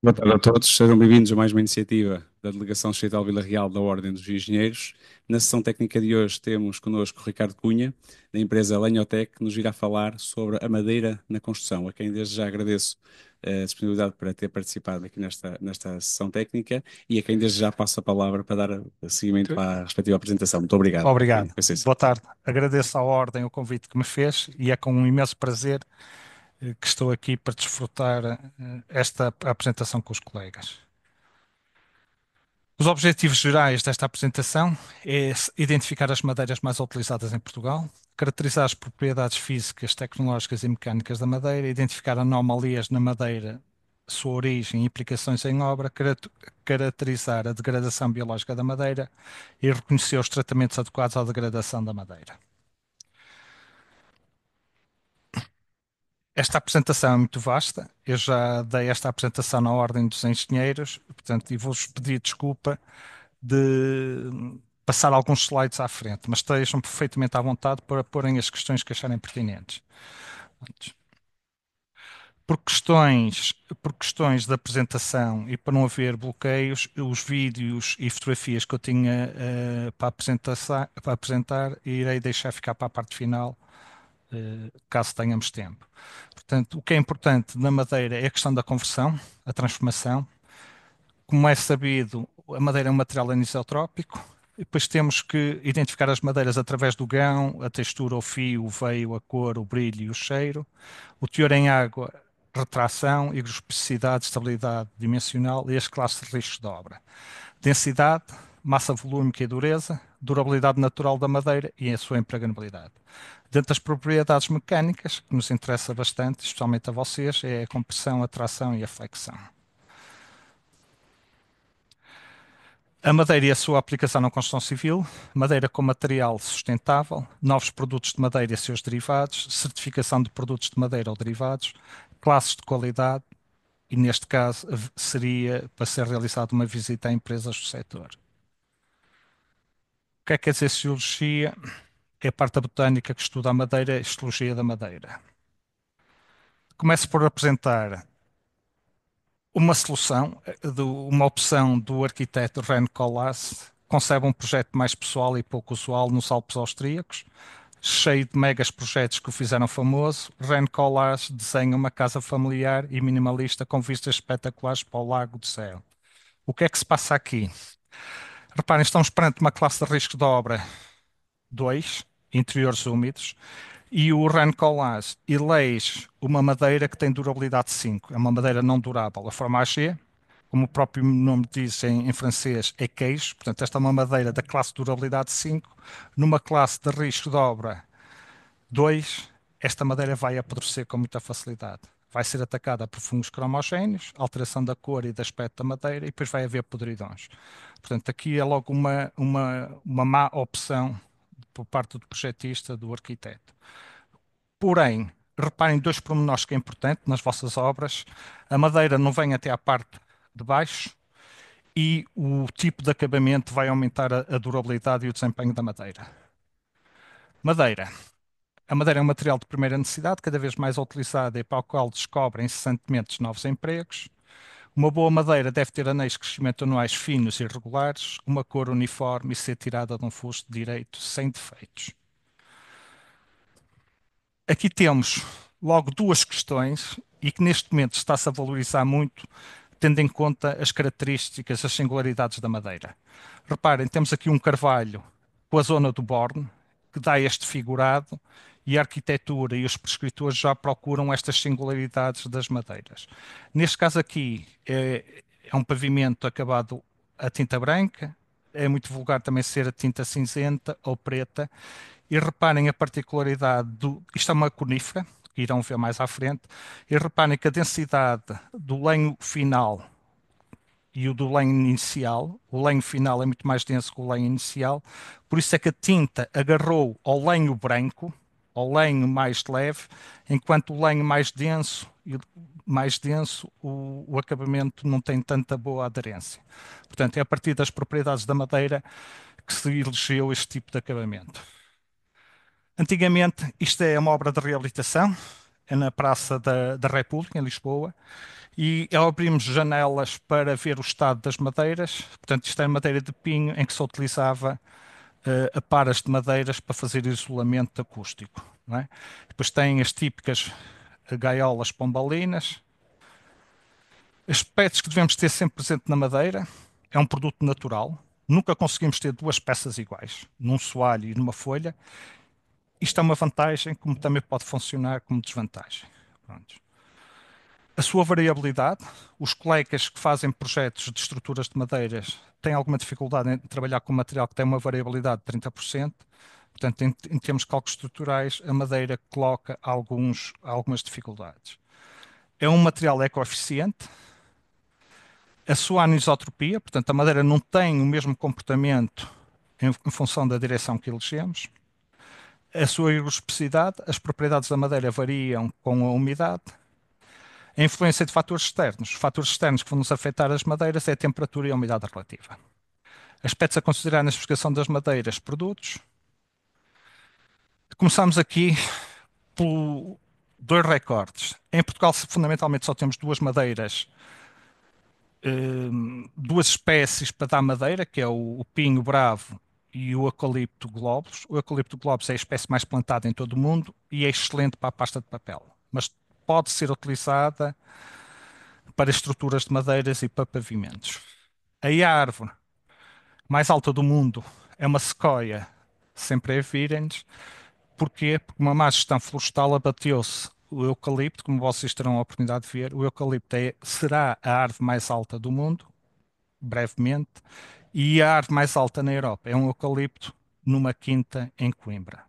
Boa tarde a todos, sejam bem-vindos a mais uma iniciativa da Delegação Distrital Vila Real da Ordem dos Engenheiros. Na sessão técnica de hoje temos connosco o Ricardo Cunha, da empresa Lenhotec, que nos irá falar sobre a madeira na construção, a quem desde já agradeço a disponibilidade para ter participado aqui nesta sessão técnica e a quem desde já passo a palavra para dar seguimento à respectiva apresentação. Muito obrigado. Obrigado. Com licença. Boa tarde. Agradeço à Ordem o convite que me fez e é com um imenso prazer que estou aqui para desfrutar esta apresentação com os colegas. Os objetivos gerais desta apresentação é identificar as madeiras mais utilizadas em Portugal, caracterizar as propriedades físicas, tecnológicas e mecânicas da madeira, identificar anomalias na madeira, sua origem e implicações em obra, caracterizar a degradação biológica da madeira e reconhecer os tratamentos adequados à degradação da madeira. Esta apresentação é muito vasta. Eu já dei esta apresentação na Ordem dos Engenheiros, portanto, e vou-vos pedir desculpa de passar alguns slides à frente, mas estejam perfeitamente à vontade para porem as questões que acharem pertinentes. Por questões, por questões de apresentação e para não haver bloqueios, os vídeos e fotografias que eu tinha para apresentar, irei deixar ficar para a parte final, caso tenhamos tempo. Portanto, o que é importante na madeira é a questão da conversão, a transformação. Como é sabido, a madeira é um material anisotrópico. E depois temos que identificar as madeiras através do gão, a textura, o fio, o veio, a cor, o brilho e o cheiro. O teor em água, retração, higrospicidade, estabilidade dimensional e as classes de riscos de obra. Densidade, massa volúmica e dureza, durabilidade natural da madeira e a sua impregnabilidade. Dentro das propriedades mecânicas, que nos interessa bastante, especialmente a vocês, é a compressão, a tração e a flexão. A madeira e a sua aplicação na construção civil, madeira como material sustentável, novos produtos de madeira e seus derivados, certificação de produtos de madeira ou derivados, classes de qualidade e, neste caso, seria para ser realizada uma visita a empresas do setor. O que é que quer dizer sociologia? É a parte da botânica que estuda a madeira e a histologia da madeira. Começo por apresentar uma solução, uma opção do arquiteto Ren Koolhaas, concebe um projeto mais pessoal e pouco usual nos Alpes austríacos, cheio de megas projetos que o fizeram famoso. Ren Koolhaas desenha uma casa familiar e minimalista com vistas espetaculares para o Lago do Céu. O que é que se passa aqui? Reparem, estamos perante uma classe de risco de obra 2, interiores úmidos, e o Ren Koolhaas elege uma madeira que tem durabilidade 5. É uma madeira não durável. A forma AG, como o próprio nome diz em francês, é queijo. Portanto, esta é uma madeira da classe de durabilidade 5. Numa classe de risco de obra 2, esta madeira vai apodrecer com muita facilidade. Vai ser atacada por fungos cromogéneos, alteração da cor e do aspecto da madeira, e depois vai haver podridões. Portanto, aqui é logo uma má opção por parte do projetista, do arquiteto. Porém, reparem dois pormenores que é importante nas vossas obras. A madeira não vem até à parte de baixo e o tipo de acabamento vai aumentar a durabilidade e o desempenho da madeira. Madeira. A madeira é um material de primeira necessidade, cada vez mais utilizada e para o qual descobrem incessantemente novos empregos. Uma boa madeira deve ter anéis de crescimento anuais finos e regulares, uma cor uniforme e ser tirada de um fusto direito sem defeitos. Aqui temos logo duas questões e que neste momento está-se a valorizar muito, tendo em conta as características, as singularidades da madeira. Reparem, temos aqui um carvalho com a zona do Borne, que dá este figurado, e a arquitetura e os prescritores já procuram estas singularidades das madeiras. Neste caso aqui é um pavimento acabado a tinta branca, é muito vulgar também ser a tinta cinzenta ou preta, e reparem a particularidade do. Isto é uma conífera, que irão ver mais à frente, e reparem que a densidade do lenho final e o do lenho inicial, o lenho final é muito mais denso que o lenho inicial, por isso é que a tinta agarrou ao lenho branco, ao lenho mais leve, enquanto o lenho mais denso, o acabamento não tem tanta boa aderência. Portanto, é a partir das propriedades da madeira que se elegeu este tipo de acabamento. Antigamente, isto é uma obra de reabilitação, é na Praça da República, em Lisboa, e abrimos janelas para ver o estado das madeiras. Portanto, isto é madeira de pinho em que se utilizava aparas de madeiras para fazer isolamento acústico, não é? Depois tem as típicas gaiolas pombalinas. Aspectos que devemos ter sempre presente na madeira: é um produto natural. Nunca conseguimos ter duas peças iguais, num soalho e numa folha. Isto é uma vantagem, como também pode funcionar como desvantagem. Pronto. A sua variabilidade, os colegas que fazem projetos de estruturas de madeiras têm alguma dificuldade em trabalhar com material que tem uma variabilidade de 30%. Portanto, em termos de cálculos estruturais, a madeira coloca algumas dificuldades. É um material ecoeficiente. A sua anisotropia, portanto, a madeira não tem o mesmo comportamento em função da direção que elegemos. A sua ergospicidade, as propriedades da madeira variam com a umidade. A influência de fatores externos. Os fatores externos que vão nos afetar as madeiras é a temperatura e a umidade relativa. Aspectos a considerar na especificação das madeiras, produtos. Começamos aqui por dois recordes. Em Portugal, fundamentalmente, só temos duas madeiras, duas espécies para dar madeira, que é o pinho bravo e o eucalipto globulus. O eucalipto globulus é a espécie mais plantada em todo o mundo e é excelente para a pasta de papel, mas pode ser utilizada para estruturas de madeiras e para pavimentos. A árvore mais alta do mundo é uma sequoia sempervirens. Porquê? Porque uma má gestão florestal abateu-se o eucalipto, como vocês terão a oportunidade de ver. O eucalipto será a árvore mais alta do mundo, brevemente, e a árvore mais alta na Europa é um eucalipto numa quinta em Coimbra.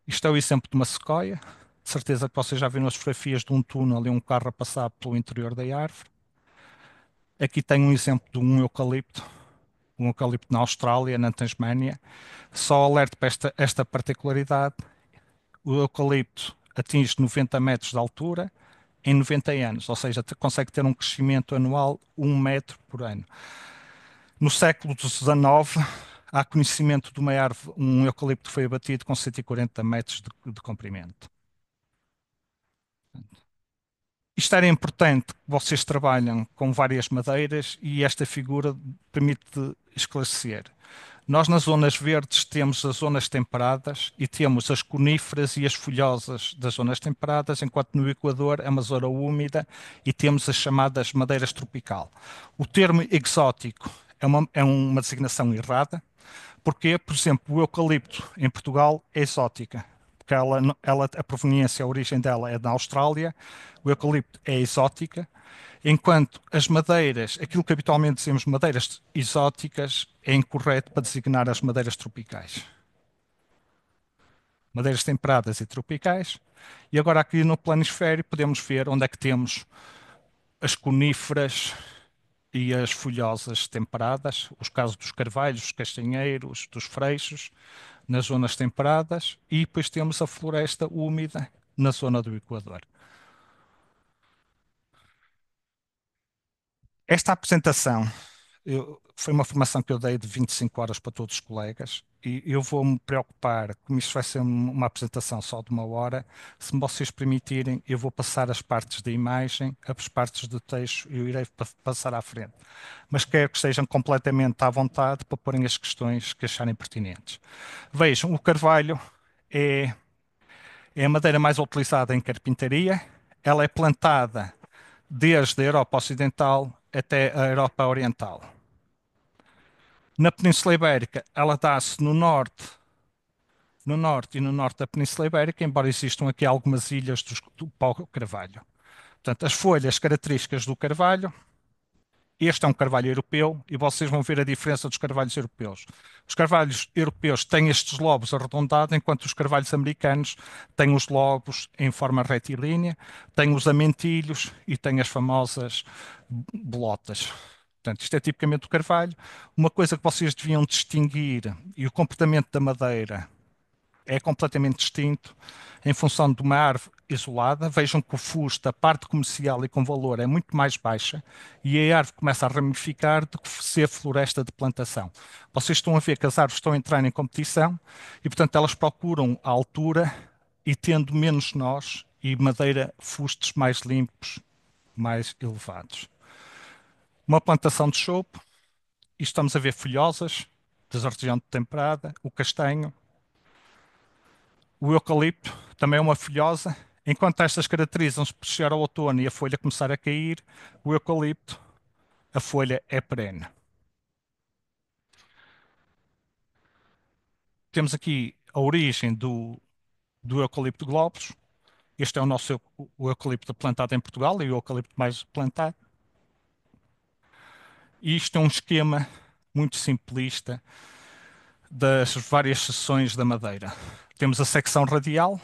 Isto é o exemplo de uma sequoia. De certeza que vocês já viram as fotografias de um túnel e um carro a passar pelo interior da árvore. Aqui tem um exemplo de um eucalipto na Austrália, na Tasmânia. Só alerto para esta particularidade: o eucalipto atinge 90 metros de altura em 90 anos, ou seja, consegue ter um crescimento anual 1 metro por ano. No século XIX, há conhecimento de uma árvore, um eucalipto foi abatido com 140 metros de comprimento. Isto era importante, vocês trabalham com várias madeiras e esta figura permite esclarecer. Nós nas zonas verdes temos as zonas temperadas e temos as coníferas e as folhosas das zonas temperadas, enquanto no Equador é uma zona úmida e temos as chamadas madeiras tropical. O termo exótico é uma designação errada. Porque, por exemplo, o eucalipto em Portugal é exótica, porque a proveniência, a origem dela é da Austrália. O eucalipto é exótica, enquanto as madeiras, aquilo que habitualmente dizemos madeiras exóticas, é incorreto para designar as madeiras tropicais. Madeiras temperadas e tropicais. E agora aqui no planisfério podemos ver onde é que temos as coníferas e as folhosas temperadas, os casos dos carvalhos, dos castanheiros, dos freixos, nas zonas temperadas, e depois temos a floresta úmida na zona do Equador. Esta apresentação foi uma formação que eu dei de 25 horas para todos os colegas e eu vou-me preocupar, como isto vai ser uma apresentação só de 1 hora, se vocês permitirem, eu vou passar as partes da imagem, as partes do texto, eu irei passar à frente. Mas quero que estejam completamente à vontade para porem as questões que acharem pertinentes. Vejam, o carvalho é, é a madeira mais utilizada em carpintaria. Ela é plantada desde a Europa Ocidental até a Europa Oriental. Na Península Ibérica, ela dá-se no norte e no norte da Península Ibérica, embora existam aqui algumas ilhas do pau-carvalho. Portanto, as folhas características do carvalho. Este é um carvalho europeu e vocês vão ver a diferença dos carvalhos europeus. Os carvalhos europeus têm estes lobos arredondados, enquanto os carvalhos americanos têm os lobos em forma retilínea, têm os amentilhos e têm as famosas bolotas. Portanto, isto é tipicamente o carvalho. Uma coisa que vocês deviam distinguir, e o comportamento da madeira é completamente distinto em função de uma árvore isolada. Vejam que o fusto, a parte comercial e com valor, é muito mais baixa e a árvore começa a ramificar do que ser floresta de plantação. Vocês estão a ver que as árvores estão a entrar em competição e, portanto, elas procuram a altura e tendo menos nós e madeira, fustes mais limpos, mais elevados. Uma plantação de chopo, e estamos a ver folhosas, da região temperada, o castanho, o eucalipto, também é uma folhosa. Enquanto estas caracterizam-se por chegar ao outono e a folha começar a cair, o eucalipto, a folha é perene. Temos aqui a origem do eucalipto globulus. Este é o nosso o eucalipto plantado em Portugal e o eucalipto mais plantado. E isto é um esquema muito simplista das várias seções da madeira. Temos a secção radial,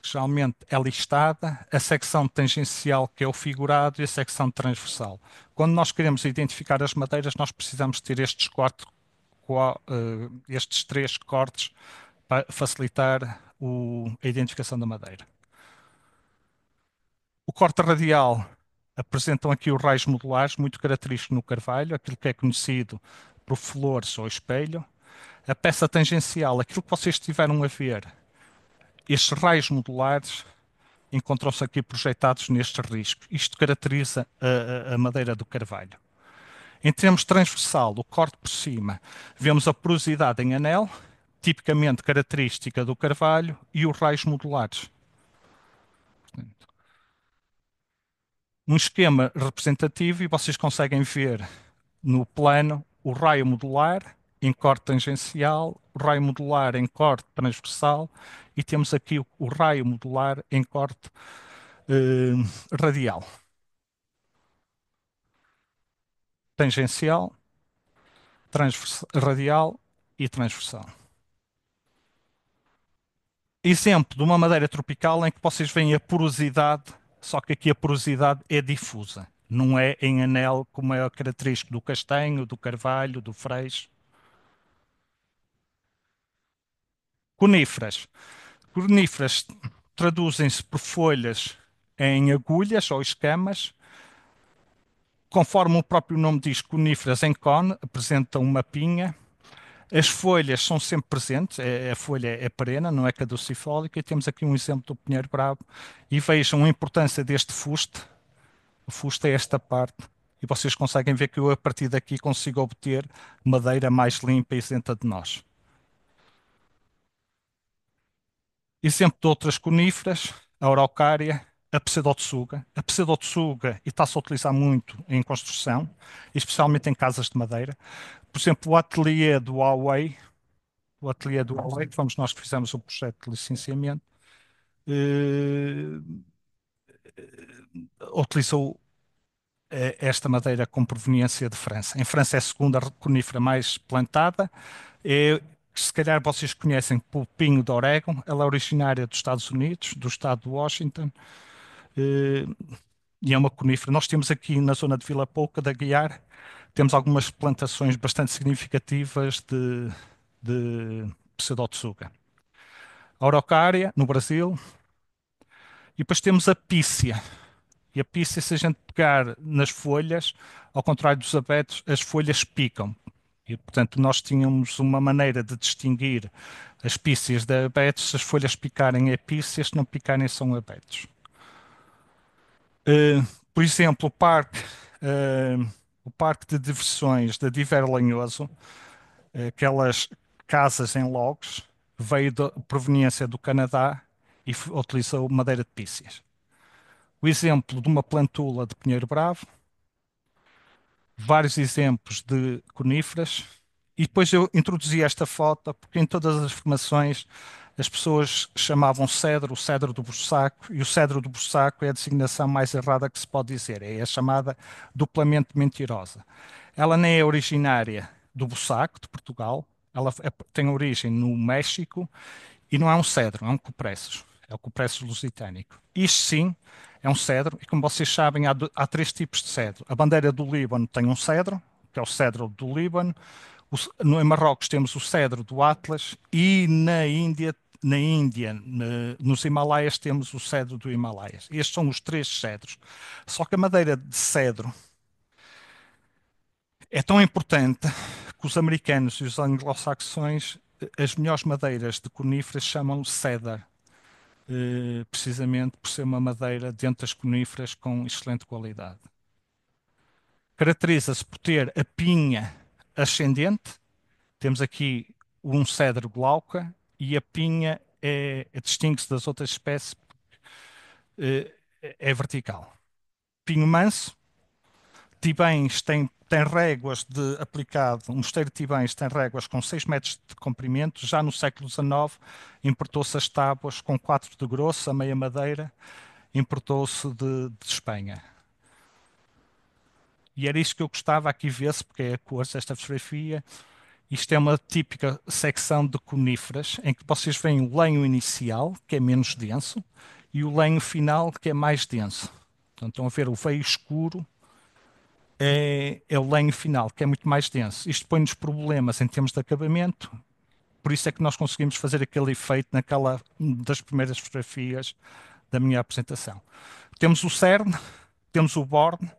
que geralmente é listada, a secção tangencial, que é o figurado, e a secção transversal. Quando nós queremos identificar as madeiras, nós precisamos ter estes três cortes para facilitar a identificação da madeira. O corte radial apresentam aqui os raios modulares, muito característico no carvalho, aquilo que é conhecido por flores ou espelho. A peça tangencial, aquilo que vocês estiveram a ver, estes raios modulares encontram-se aqui projetados nestes riscos. Isto caracteriza a madeira do carvalho. Em termos transversal, o corte por cima, vemos a porosidade em anel, tipicamente característica do carvalho, e os raios modulares. Um esquema representativo, e vocês conseguem ver no plano o raio modular em corte tangencial, o raio modular em corte transversal, e temos aqui o raio modular em corte radial. Tangencial, radial e transversal. Exemplo de uma madeira tropical em que vocês veem a porosidade, só que aqui a porosidade é difusa. Não é em anel como é a característica do castanho, do carvalho, do freixo. Coníferas. Coníferas traduzem-se por folhas em agulhas ou escamas. Conforme o próprio nome diz, coníferas em cone, apresentam uma pinha. As folhas são sempre presentes, a folha é perene, não é caducifólica, e temos aqui um exemplo do pinheiro bravo. E vejam a importância deste fuste. O fuste é esta parte. E vocês conseguem ver que eu, a partir daqui, consigo obter madeira mais limpa e isenta de nós. Exemplo de outras coníferas, a araucária, a pseudotsuga. A pseudotsuga e está-se a utilizar muito em construção, especialmente em casas de madeira. Por exemplo, o ateliê do Huawei, que fomos nós que fizemos o projeto de licenciamento, eh, utilizou esta madeira com proveniência de França. Em França é a segunda conífera mais plantada. É, se calhar vocês conhecem pelo pinho de orégano. Ela é originária dos Estados Unidos, do estado de Washington, eh, e é uma conífera. Nós temos aqui na zona de Vila Pouca, da Guiar, temos algumas plantações bastante significativas de pseudotsuga. A araucária, no Brasil, e depois temos a pícia. E a pícia, se a gente pegar nas folhas, ao contrário dos abetos, as folhas picam. E, portanto, nós tínhamos uma maneira de distinguir as pícias de abetos. Se as folhas picarem é pícias, se não picarem são abetos. Por exemplo, o parque de diversões da Diver Lanhoso, aquelas casas em logos, veio da proveniência do Canadá e utilizou madeira de pícias. O exemplo de uma plantula de pinheiro bravo, vários exemplos de coníferas, e depois eu introduzi esta foto porque em todas as formações as pessoas chamavam cedro, o cedro do Bussaco, e o cedro do Bussaco é a designação mais errada que se pode dizer, é a chamada duplamente mentirosa. Ela nem é originária do Bussaco, de Portugal, ela tem origem no México e não é um cedro, é um cupressus. É o cupressus lusitânico. Isto sim é um cedro, e como vocês sabem, há três tipos de cedro. A bandeira do Líbano tem um cedro, que é o cedro do Líbano. Em Marrocos temos o cedro do Atlas e nos Himalaias temos o cedro do Himalaias. Estes são os três cedros. Só que a madeira de cedro é tão importante que os americanos e os anglo-saxões, as melhores madeiras de coníferas chamam cedar. precisamente por ser uma madeira dentro das coníferas com excelente qualidade. Caracteriza-se por ter a pinha ascendente, temos aqui um cedro glauca e a pinha distingue-se das outras espécies, eh, é vertical. Pinho manso, Tibães tem réguas de aplicado, um mosteiro de Tibães tem réguas com 6 metros de comprimento, já no século XIX importou-se as tábuas com 4 de grosso, a meia madeira, importou-se de Espanha. E era isto que eu gostava aqui ver-se, porque é a cor desta fotografia. Isto é uma típica secção de coníferas, em que vocês veem o lenho inicial, que é menos denso, e o lenho final, que é mais denso. Então, estão a ver o veio escuro é o lenho final, que é muito mais denso. Isto põe-nos problemas em termos de acabamento, por isso é que nós conseguimos fazer aquele efeito naquela das primeiras fotografias da minha apresentação. Temos o cerne, temos o borne,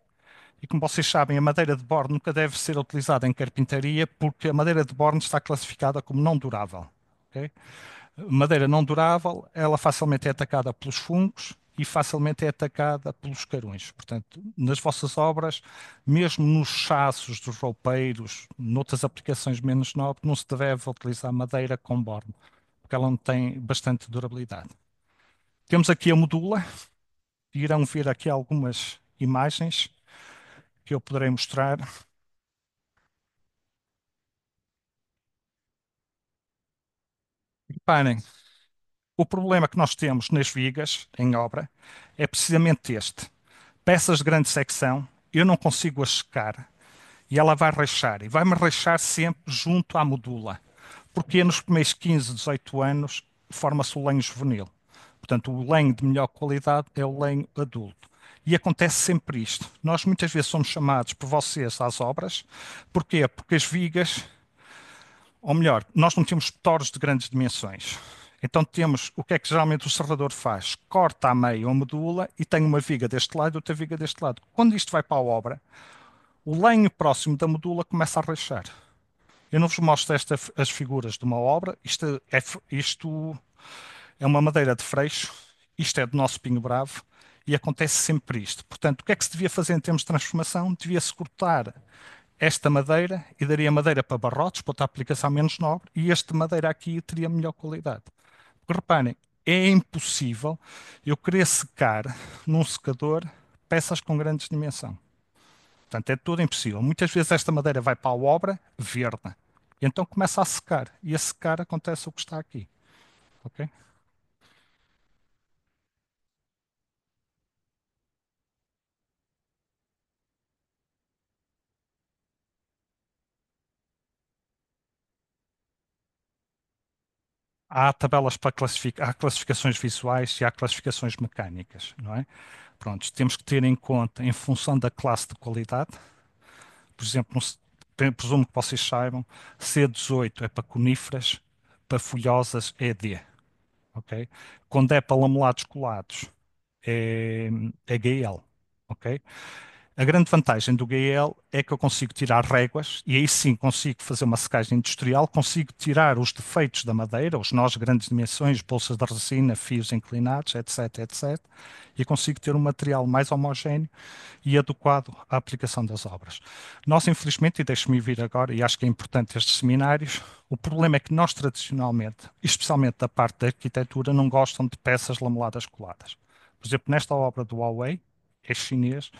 e como vocês sabem, a madeira de borne nunca deve ser utilizada em carpintaria, porque a madeira de borne está classificada como não durável. Ok? Madeira não durável, ela facilmente é atacada pelos fungos e facilmente é atacada pelos carões. Portanto, nas vossas obras, mesmo nos chassos dos roupeiros, noutras aplicações menos nobres, não se deve utilizar madeira com borne, porque ela não tem bastante durabilidade. Temos aqui a modula, irão ver aqui algumas imagens que eu poderei mostrar. Reparem, o problema que nós temos nas vigas, em obra, é precisamente este. Peças de grande secção, eu não consigo as secar e ela vai rachar. E vai-me rachar sempre junto à medula. Porque nos primeiros 15, 18 anos forma-se o lenho juvenil. Portanto, o lenho de melhor qualidade é o lenho adulto. E acontece sempre isto. Nós muitas vezes somos chamados por vocês às obras. Porquê? Porque as vigas, ou melhor, nós não temos torres de grandes dimensões. Então temos, o que é que geralmente o serrador faz? Corta a meio a medula e tem uma viga deste lado e outra viga deste lado. Quando isto vai para a obra, o lenho próximo da medula começa a rachar. Eu não vos mostro as figuras de uma obra. Isto é uma madeira de freixo. Isto é do nosso pinho bravo. E acontece sempre isto. Portanto, o que é que se devia fazer em termos de transformação? Devia-se cortar esta madeira e daria madeira para barrotes, para outra aplicação menos nobre. E este madeira aqui teria melhor qualidade. Porque reparem, é impossível eu querer secar num secador peças com grandes dimensões. Portanto, é tudo impossível. Muitas vezes esta madeira vai para a obra verde. E então começa a secar. E a secar acontece o que está aqui. Ok? Há tabelas para classificar, há classificações visuais e há classificações mecânicas, não é? Pronto, temos que ter em conta, em função da classe de qualidade, por exemplo, presumo que vocês saibam, C18 é para coníferas, para folhosas é D, ok? Quando é para lamelados colados é GL, ok? A grande vantagem do GL é que eu consigo tirar réguas e aí sim consigo fazer uma secagem industrial, consigo tirar os defeitos da madeira, os nós de grandes dimensões, bolsas de resina, fios inclinados, etc, etc, e consigo ter um material mais homogéneo e adequado à aplicação das obras. Nós, infelizmente, e deixe-me vir agora, e acho que é importante estes seminários, o problema é que nós tradicionalmente, especialmente da parte da arquitetura, não gostam de peças lameladas coladas. Por exemplo, nesta obra do Huawei, é chinês.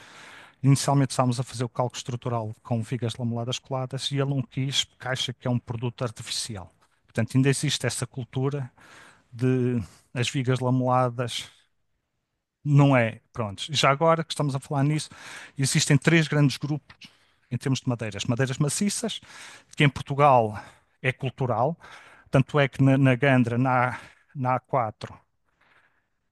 Inicialmente estávamos a fazer o cálculo estrutural com vigas lameladas coladas e ele não quis, porque acha que é um produto artificial. Portanto, ainda existe essa cultura de as vigas lameladas não é. Pronto. Já agora que estamos a falar nisso, existem três grandes grupos em termos de madeiras. Madeiras maciças, que em Portugal é cultural, tanto é que na Gandra, na A4,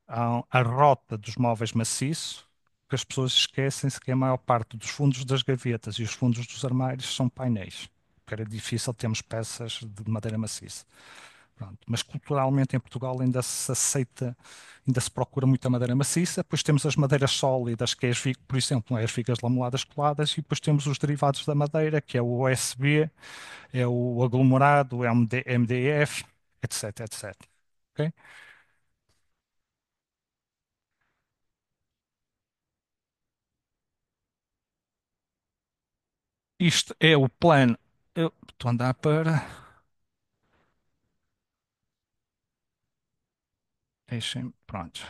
a rota dos móveis maciços, que as pessoas esquecem-se que a maior parte dos fundos das gavetas e os fundos dos armários são painéis, porque era difícil termos peças de madeira maciça. Pronto. Mas culturalmente em Portugal ainda se aceita, ainda se procura muita madeira maciça. Depois temos as madeiras sólidas, que é por exemplo, as vigas lameladas coladas, e depois temos os derivados da madeira, que é o OSB, é o aglomerado, é o MDF, etc, etc. Ok? Isto é o plano. Eu estou a andar para. Deixem, pronto.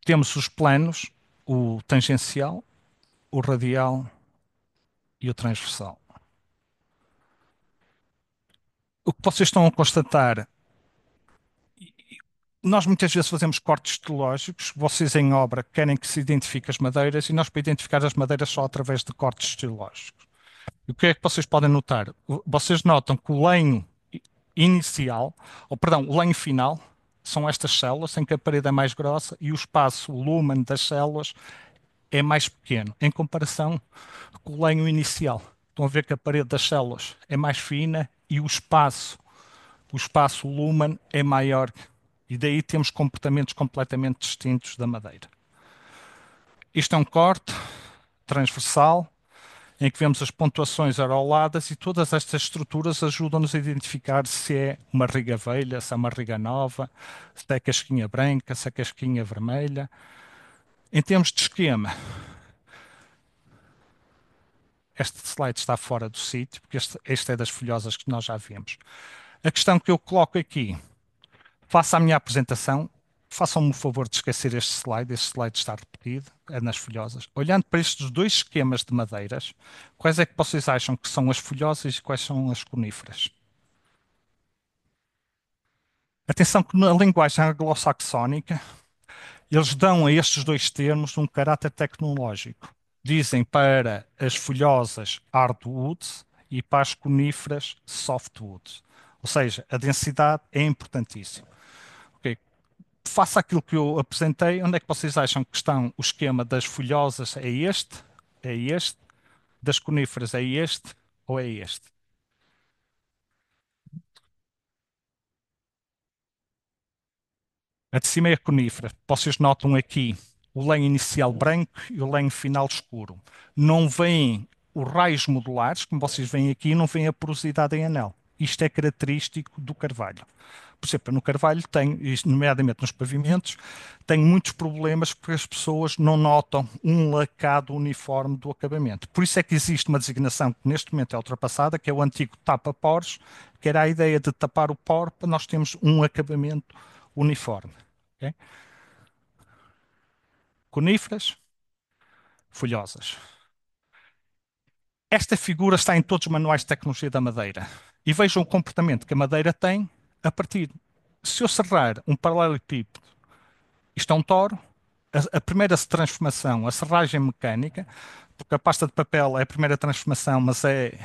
Temos os planos, o tangencial, o radial e o transversal. O que vocês estão a constatar, nós muitas vezes fazemos cortes estilológicos, vocês em obra querem que se identifique as madeiras e nós para identificar as madeiras só através de cortes estilológicos. E o que é que vocês podem notar? Vocês notam que o lenho inicial, ou perdão, o lenho final, são estas células em que a parede é mais grossa e o espaço, o lumen das células é mais pequeno, em comparação com o lenho inicial. Estão a ver que a parede das células é mais fina e o espaço lumen é maior. E daí temos comportamentos completamente distintos da madeira. Isto é um corte transversal em que vemos as pontuações aroladas e todas estas estruturas ajudam-nos a identificar se é uma riga velha, se é uma riga nova, se é casquinha branca, se é casquinha vermelha. Em termos de esquema, este slide está fora do sítio, porque este é das folhosas que nós já vimos. A questão que eu coloco aqui, faça a minha apresentação, façam-me o favor de esquecer este slide está repetido, é nas folhosas. Olhando para estes dois esquemas de madeiras, quais é que vocês acham que são as folhosas e quais são as coníferas? Atenção que na linguagem anglo-saxónica, eles dão a estes dois termos um caráter tecnológico. Dizem para as folhosas hardwoods e para as coníferas softwoods. Ou seja, a densidade é importantíssima. Ok, faça aquilo que eu apresentei, onde é que vocês acham que estão o esquema das folhosas? É este? É este? Das coníferas é este? Ou é este? A de cima é a conífera. Vocês notam aqui o lenho inicial branco e o lenho final escuro. Não vêm os raios modulares, como vocês veem aqui, não vem a porosidade em anel. Isto é característico do carvalho. Por exemplo, no carvalho tem, nomeadamente nos pavimentos, tem muitos problemas porque as pessoas não notam um lacado uniforme do acabamento. Por isso é que existe uma designação que neste momento é ultrapassada, que é o antigo tapa-poros, que era a ideia de tapar o poro para nós termos um acabamento uniforme. Ok? Coníferas, folhosas. Esta figura está em todos os manuais de tecnologia da madeira. E vejam o comportamento que a madeira tem a partir. Se eu serrar um paralelepípedo, isto é um toro, a primeira transformação, a serragem mecânica, porque a pasta de papel é a primeira transformação, mas é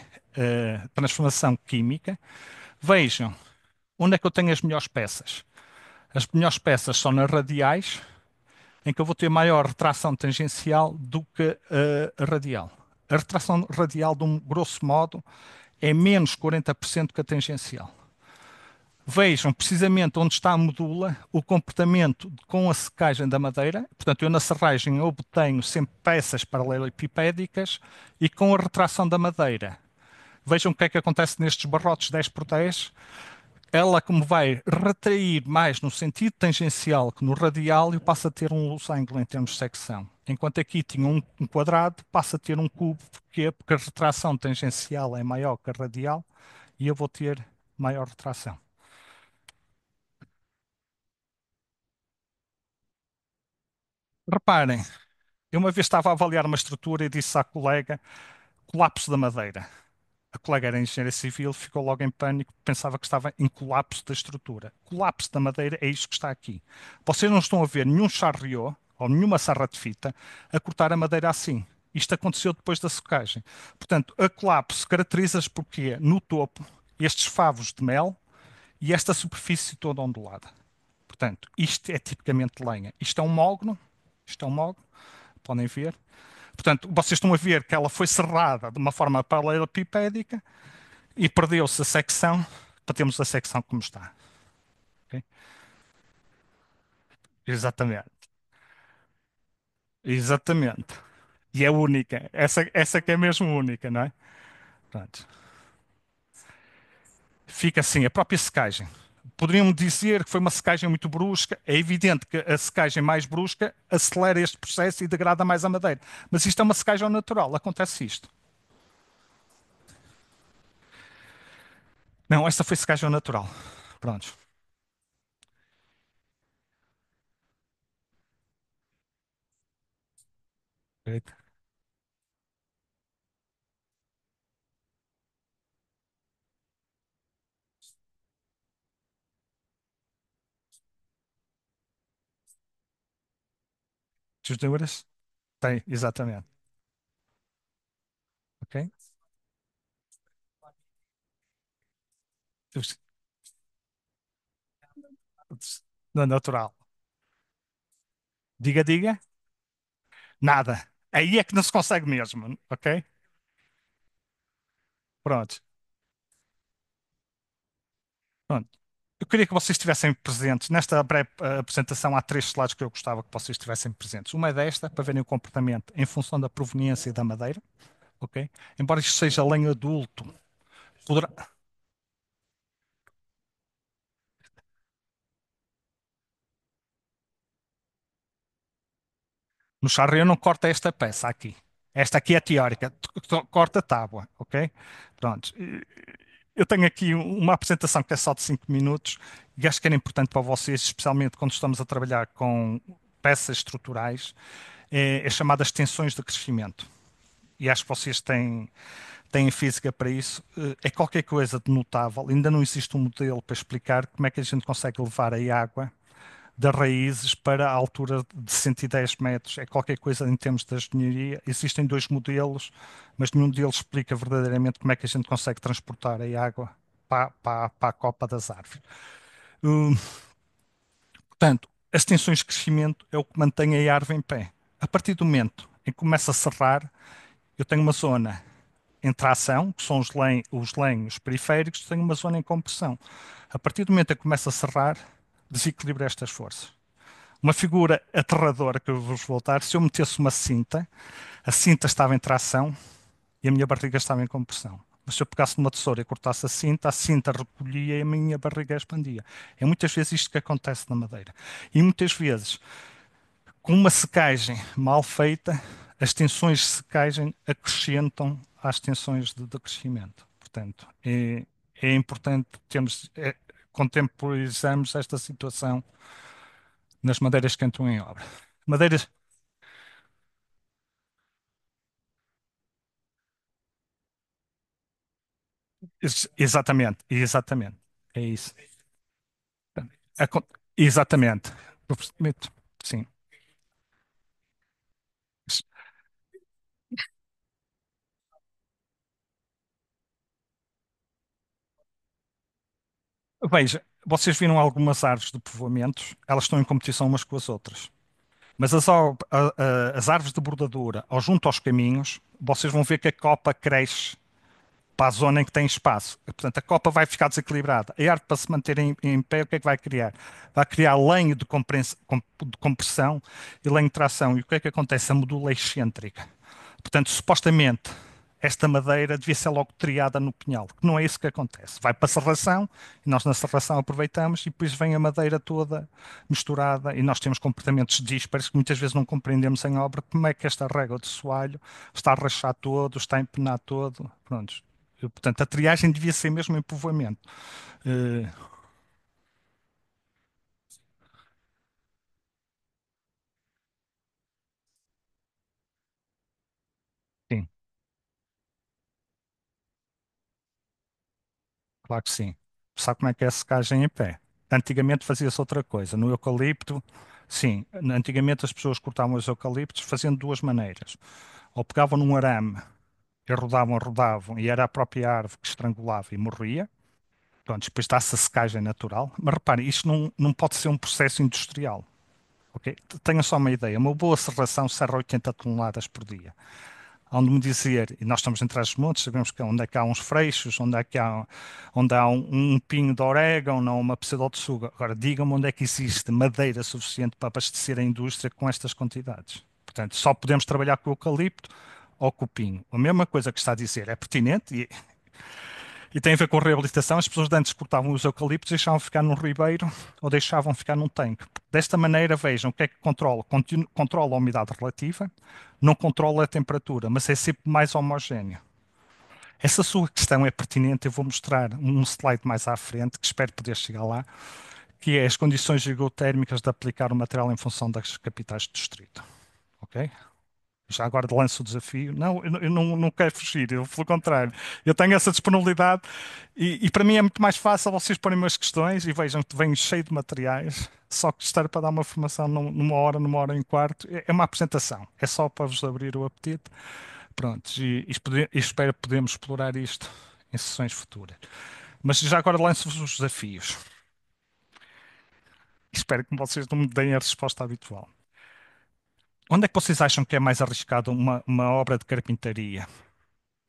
transformação química. Vejam onde é que eu tenho as melhores peças. As melhores peças são nas radiais, em que eu vou ter maior retração tangencial do que a radial. A retração radial, de um grosso modo, é menos 40% que a tangencial. Vejam precisamente onde está a medula, o comportamento com a secagem da madeira. Portanto, eu na serragem obtenho sempre peças paralelepipédicas e com a retração da madeira. Vejam o que é que acontece nestes barrotes 10 por 10. Ela, como vai retrair mais no sentido tangencial que no radial, eu passo a ter um losango em termos de secção. Enquanto aqui tinha um quadrado, passa a ter um cubo. Porquê? Porque a retração tangencial é maior que a radial e eu vou ter maior retração. Reparem, eu uma vez estava a avaliar uma estrutura e disse à colega colapso da madeira. A colega era engenheira civil, ficou logo em pânico, pensava que estava em colapso da estrutura. Colapso da madeira é isto que está aqui. Vocês não estão a ver nenhum charriot ou nenhuma serra de fita a cortar a madeira assim. Isto aconteceu depois da secagem. Portanto, a colapso caracteriza-se porque no topo estes favos de mel e esta superfície toda ondulada. Portanto, isto é tipicamente lenha. Isto é um mogno, podem ver. Portanto, vocês estão a ver que ela foi serrada de uma forma paralelepipédica e perdeu-se a secção para termos a secção como está. Ok? Exatamente. Exatamente. E é única. Essa que é mesmo única, não é? Pronto. Fica assim, a própria secagem. Poderiam dizer que foi uma secagem muito brusca. É evidente que a secagem mais brusca acelera este processo e degrada mais a madeira. Mas isto é uma secagem ao natural, acontece isto. Não, esta foi secagem natural. Pronto. Ok. Tens dúvidas? Tem, exatamente. Ok? Não é natural. Diga, diga. Nada. Aí é que não se consegue mesmo, ok? Pronto. Pronto. Eu queria que vocês estivessem presentes. Nesta breve apresentação, há três slides que eu gostava que vocês estivessem presentes. Uma é desta, para verem o comportamento em função da proveniência da madeira, ok? Embora isto seja lenho adulto, poderá... no charreiro não corta esta peça aqui. Esta aqui é teórica. Corta a tábua, ok? Pronto. Eu tenho aqui uma apresentação que é só de 5 minutos e acho que era importante para vocês, especialmente quando estamos a trabalhar com peças estruturais, é chamadas tensões de crescimento. E acho que vocês têm física para isso. É qualquer coisa de notável. Ainda não existe um modelo para explicar como é que a gente consegue levar a água das raízes para a altura de 110 metros. É qualquer coisa em termos de engenharia. Existem dois modelos, mas nenhum deles explica verdadeiramente como é que a gente consegue transportar a água para a copa das árvores. Hum, Portanto, as tensões de crescimento é o que mantém a árvore em pé. A partir do momento em que começa a serrar, eu tenho uma zona em tração, que são os lenhos periféricos, tenho uma zona em compressão. A partir do momento em que começa a serrar, desequilibra estas forças. Uma figura aterradora que eu vou voltar, se eu metesse uma cinta, a cinta estava em tração e a minha barriga estava em compressão. Mas se eu pegasse numa tesoura e cortasse a cinta recolhia e a minha barriga expandia. É muitas vezes isto que acontece na madeira. E muitas vezes, com uma secagem mal feita, as tensões de secagem acrescentam às tensões de crescimento. Portanto, é importante termos, contemporizarmos esta situação nas madeiras que entram em obra. Madeiras, exatamente, exatamente. É isso. Exatamente. Sim. Veja, vocês viram algumas árvores de povoamentos, elas estão em competição umas com as outras. Mas as árvores de bordadura, ao junto aos caminhos, vocês vão ver que a copa cresce para a zona em que tem espaço. Portanto, a copa vai ficar desequilibrada. A árvore, para se manter em pé, o que é que vai criar? Vai criar lenho de compressão e lenho de tração. E o que é que acontece? A medula é excêntrica. Portanto, supostamente, esta madeira devia ser logo triada no pinhal, que não é isso que acontece. Vai para a serração, e nós na serração aproveitamos, e depois vem a madeira toda misturada, e nós temos comportamentos díspares que muitas vezes não compreendemos em obra, como é que esta régua de soalho está a rachar todo, está a empenar todo. Pronto. Portanto, a triagem devia ser mesmo em povoamento. Eh, sim, claro que sim. Sabe como é que é a secagem em pé? Antigamente fazia-se outra coisa. No eucalipto, sim, antigamente as pessoas cortavam os eucaliptos fazendo de duas maneiras. Ou pegavam num arame e rodavam, rodavam, e era a própria árvore que estrangulava e morria. Pronto, depois está-se a secagem natural. Mas reparem, isto não pode ser um processo industrial. Ok? Tenham só uma ideia. Uma boa serração serra 80 toneladas por dia. Onde me dizer, e nós estamos entre as montes, sabemos que onde é que há uns freixos, onde há um pinho de orégano ou uma pseudotsuga. Agora, digam-me onde é que existe madeira suficiente para abastecer a indústria com estas quantidades. Portanto, só podemos trabalhar com o eucalipto ou com o pinho. A mesma coisa que está a dizer é pertinente e tem a ver com a reabilitação. As pessoas de antes cortavam os eucaliptos, deixavam ficar num ribeiro ou deixavam ficar num tanque. Desta maneira, vejam o que é que controla. Controla a umidade relativa, não controla a temperatura, mas é sempre mais homogéneo. Essa sua questão é pertinente, eu vou mostrar um slide mais à frente, que espero poder chegar lá, que é as condições ergotérmicas de aplicar o material em função das capitais de distrito. Ok? Já agora lanço o desafio. Não, eu não quero fugir, pelo contrário. Eu tenho essa disponibilidade e para mim é muito mais fácil vocês porem umas questões e vejam que venho cheio de materiais. Só que estar para dar uma formação numa hora e um quarto, é uma apresentação. É só para vos abrir o apetite. Pronto, e espero que podemos explorar isto em sessões futuras. Mas já agora lanço-vos os desafios. Espero que vocês não me deem a resposta habitual. Onde é que vocês acham que é mais arriscado uma obra de carpintaria?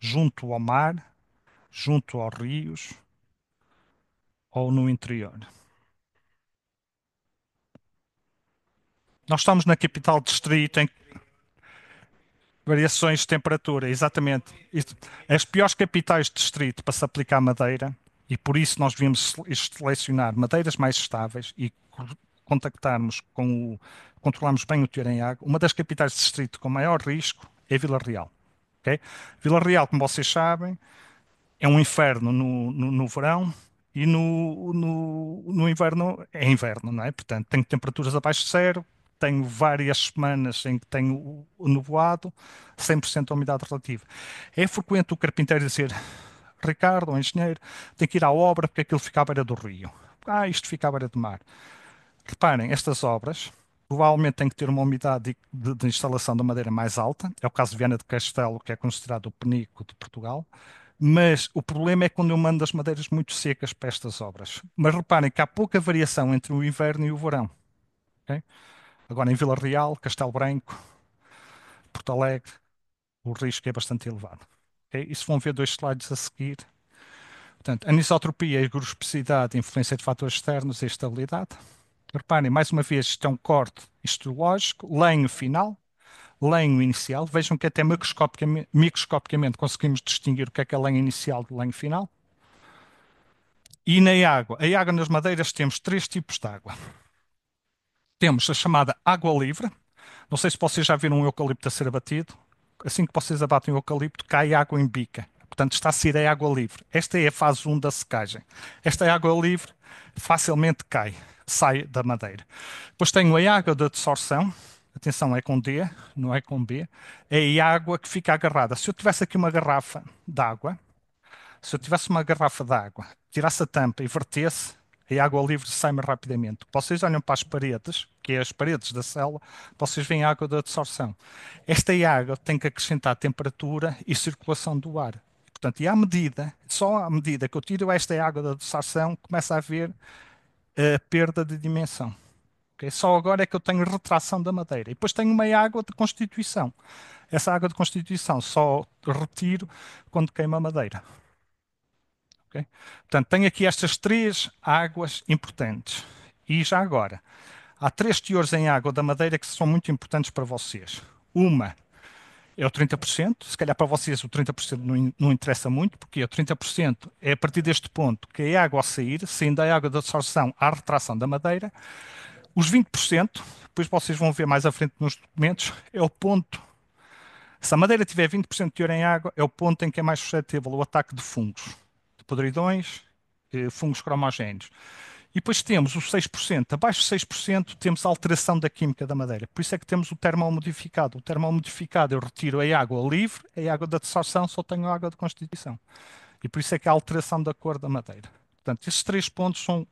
Junto ao mar, junto aos rios ou no interior? Nós estamos na capital distrito em variações de temperatura, exatamente. As piores capitais de distrito para se aplicar madeira, e por isso nós devíamos selecionar madeiras mais estáveis e contactarmos controlarmos bem o teor em água. Uma das capitais de distrito com maior risco é Vila Real. Ok? Vila Real, como vocês sabem, é um inferno no verão e no inverno é inverno, não é? Portanto, tenho temperaturas abaixo de zero, tenho várias semanas em que tenho o nevoado, 100% de umidade relativa. É frequente o carpinteiro dizer: Ricardo, o engenheiro, tem que ir à obra porque aquilo fica à beira do rio. Isto fica à beira do mar. Reparem, estas obras provavelmente têm que ter uma umidade de instalação da madeira mais alta. É o caso de Viana do Castelo, que é considerado o penico de Portugal. Mas o problema é quando eu mando as madeiras muito secas para estas obras. Mas reparem que há pouca variação entre o inverno e o verão. Ok? Agora, em Vila Real, Castelo Branco, Porto Alegre, o risco é bastante elevado. Ok? Isso vão ver dois slides a seguir. Portanto, anisotropia e higroscopicidade, influência de fatores externos e estabilidade. Reparem, mais uma vez, isto é um corte histológico, lenho final, lenho inicial. Vejam que até microscopicamente conseguimos distinguir o que é lenho inicial do lenho final. E na água? A água nas madeiras temos três tipos de água. Temos a chamada água livre. Não sei se vocês já viram um eucalipto a ser abatido. Assim que vocês abatem o eucalipto, cai água em bica. Portanto, está a sair a água livre. Esta é a fase 1 da secagem. Esta água livre facilmente cai, sai da madeira. Depois tenho a água de absorção. Atenção, é com D, não é com B. É a água que fica agarrada. Se eu tivesse aqui uma garrafa de água, se eu tivesse uma garrafa de água, tirasse a tampa e vertesse, a água livre sai mais rapidamente. Vocês olham para as paredes, que é as paredes da célula, vocês veem a água da absorção. Esta água tem que acrescentar temperatura e circulação do ar. Portanto, só à medida que eu tiro esta água da absorção, começa a haver a perda de dimensão. Okay? Só agora é que eu tenho retração da madeira. E depois tenho uma água de constituição. Essa água de constituição só retiro quando queima a madeira. Ok? Portanto, tenho aqui estas três águas importantes. E já agora, há três teores em água da madeira que são muito importantes para vocês. Uma é o 30%, se calhar para vocês o 30% não interessa muito, porque o 30% é a partir deste ponto que a água ao sair, saindo a água da absorção à retração da madeira. Os 20%, depois vocês vão ver mais à frente nos documentos, é o ponto. Se a madeira tiver 20% de teor em água, é o ponto em que é mais suscetível ao ataque de fungos, de podridões, fungos cromogéneos. E depois temos os 6%. Abaixo de 6% temos a alteração da química da madeira. Por isso é que temos o termomodificado. O termomodificado eu retiro a água livre, a água da absorção só tenho a água de constituição. E por isso é que há a alteração da cor da madeira. Portanto, esses três pontos são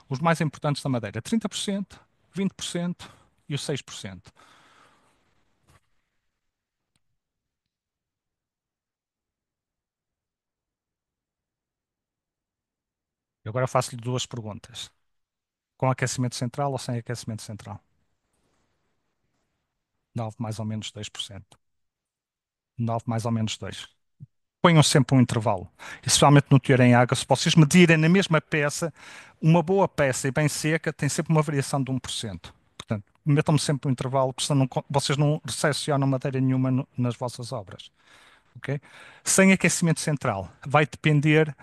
os mais importantes da madeira. 30%, 20% e os 6%. Eu agora faço-lhe duas perguntas. Com aquecimento central ou sem aquecimento central? 9 mais ou menos 2%. 9 mais ou menos 2. Ponham sempre um intervalo. Especialmente no teor em água, se vocês medirem na mesma peça, uma boa peça e bem seca tem sempre uma variação de 1%. Portanto, metam-me sempre um intervalo, porque senão vocês não recepcionam matéria nenhuma nas vossas obras. Ok? Sem aquecimento central, vai depender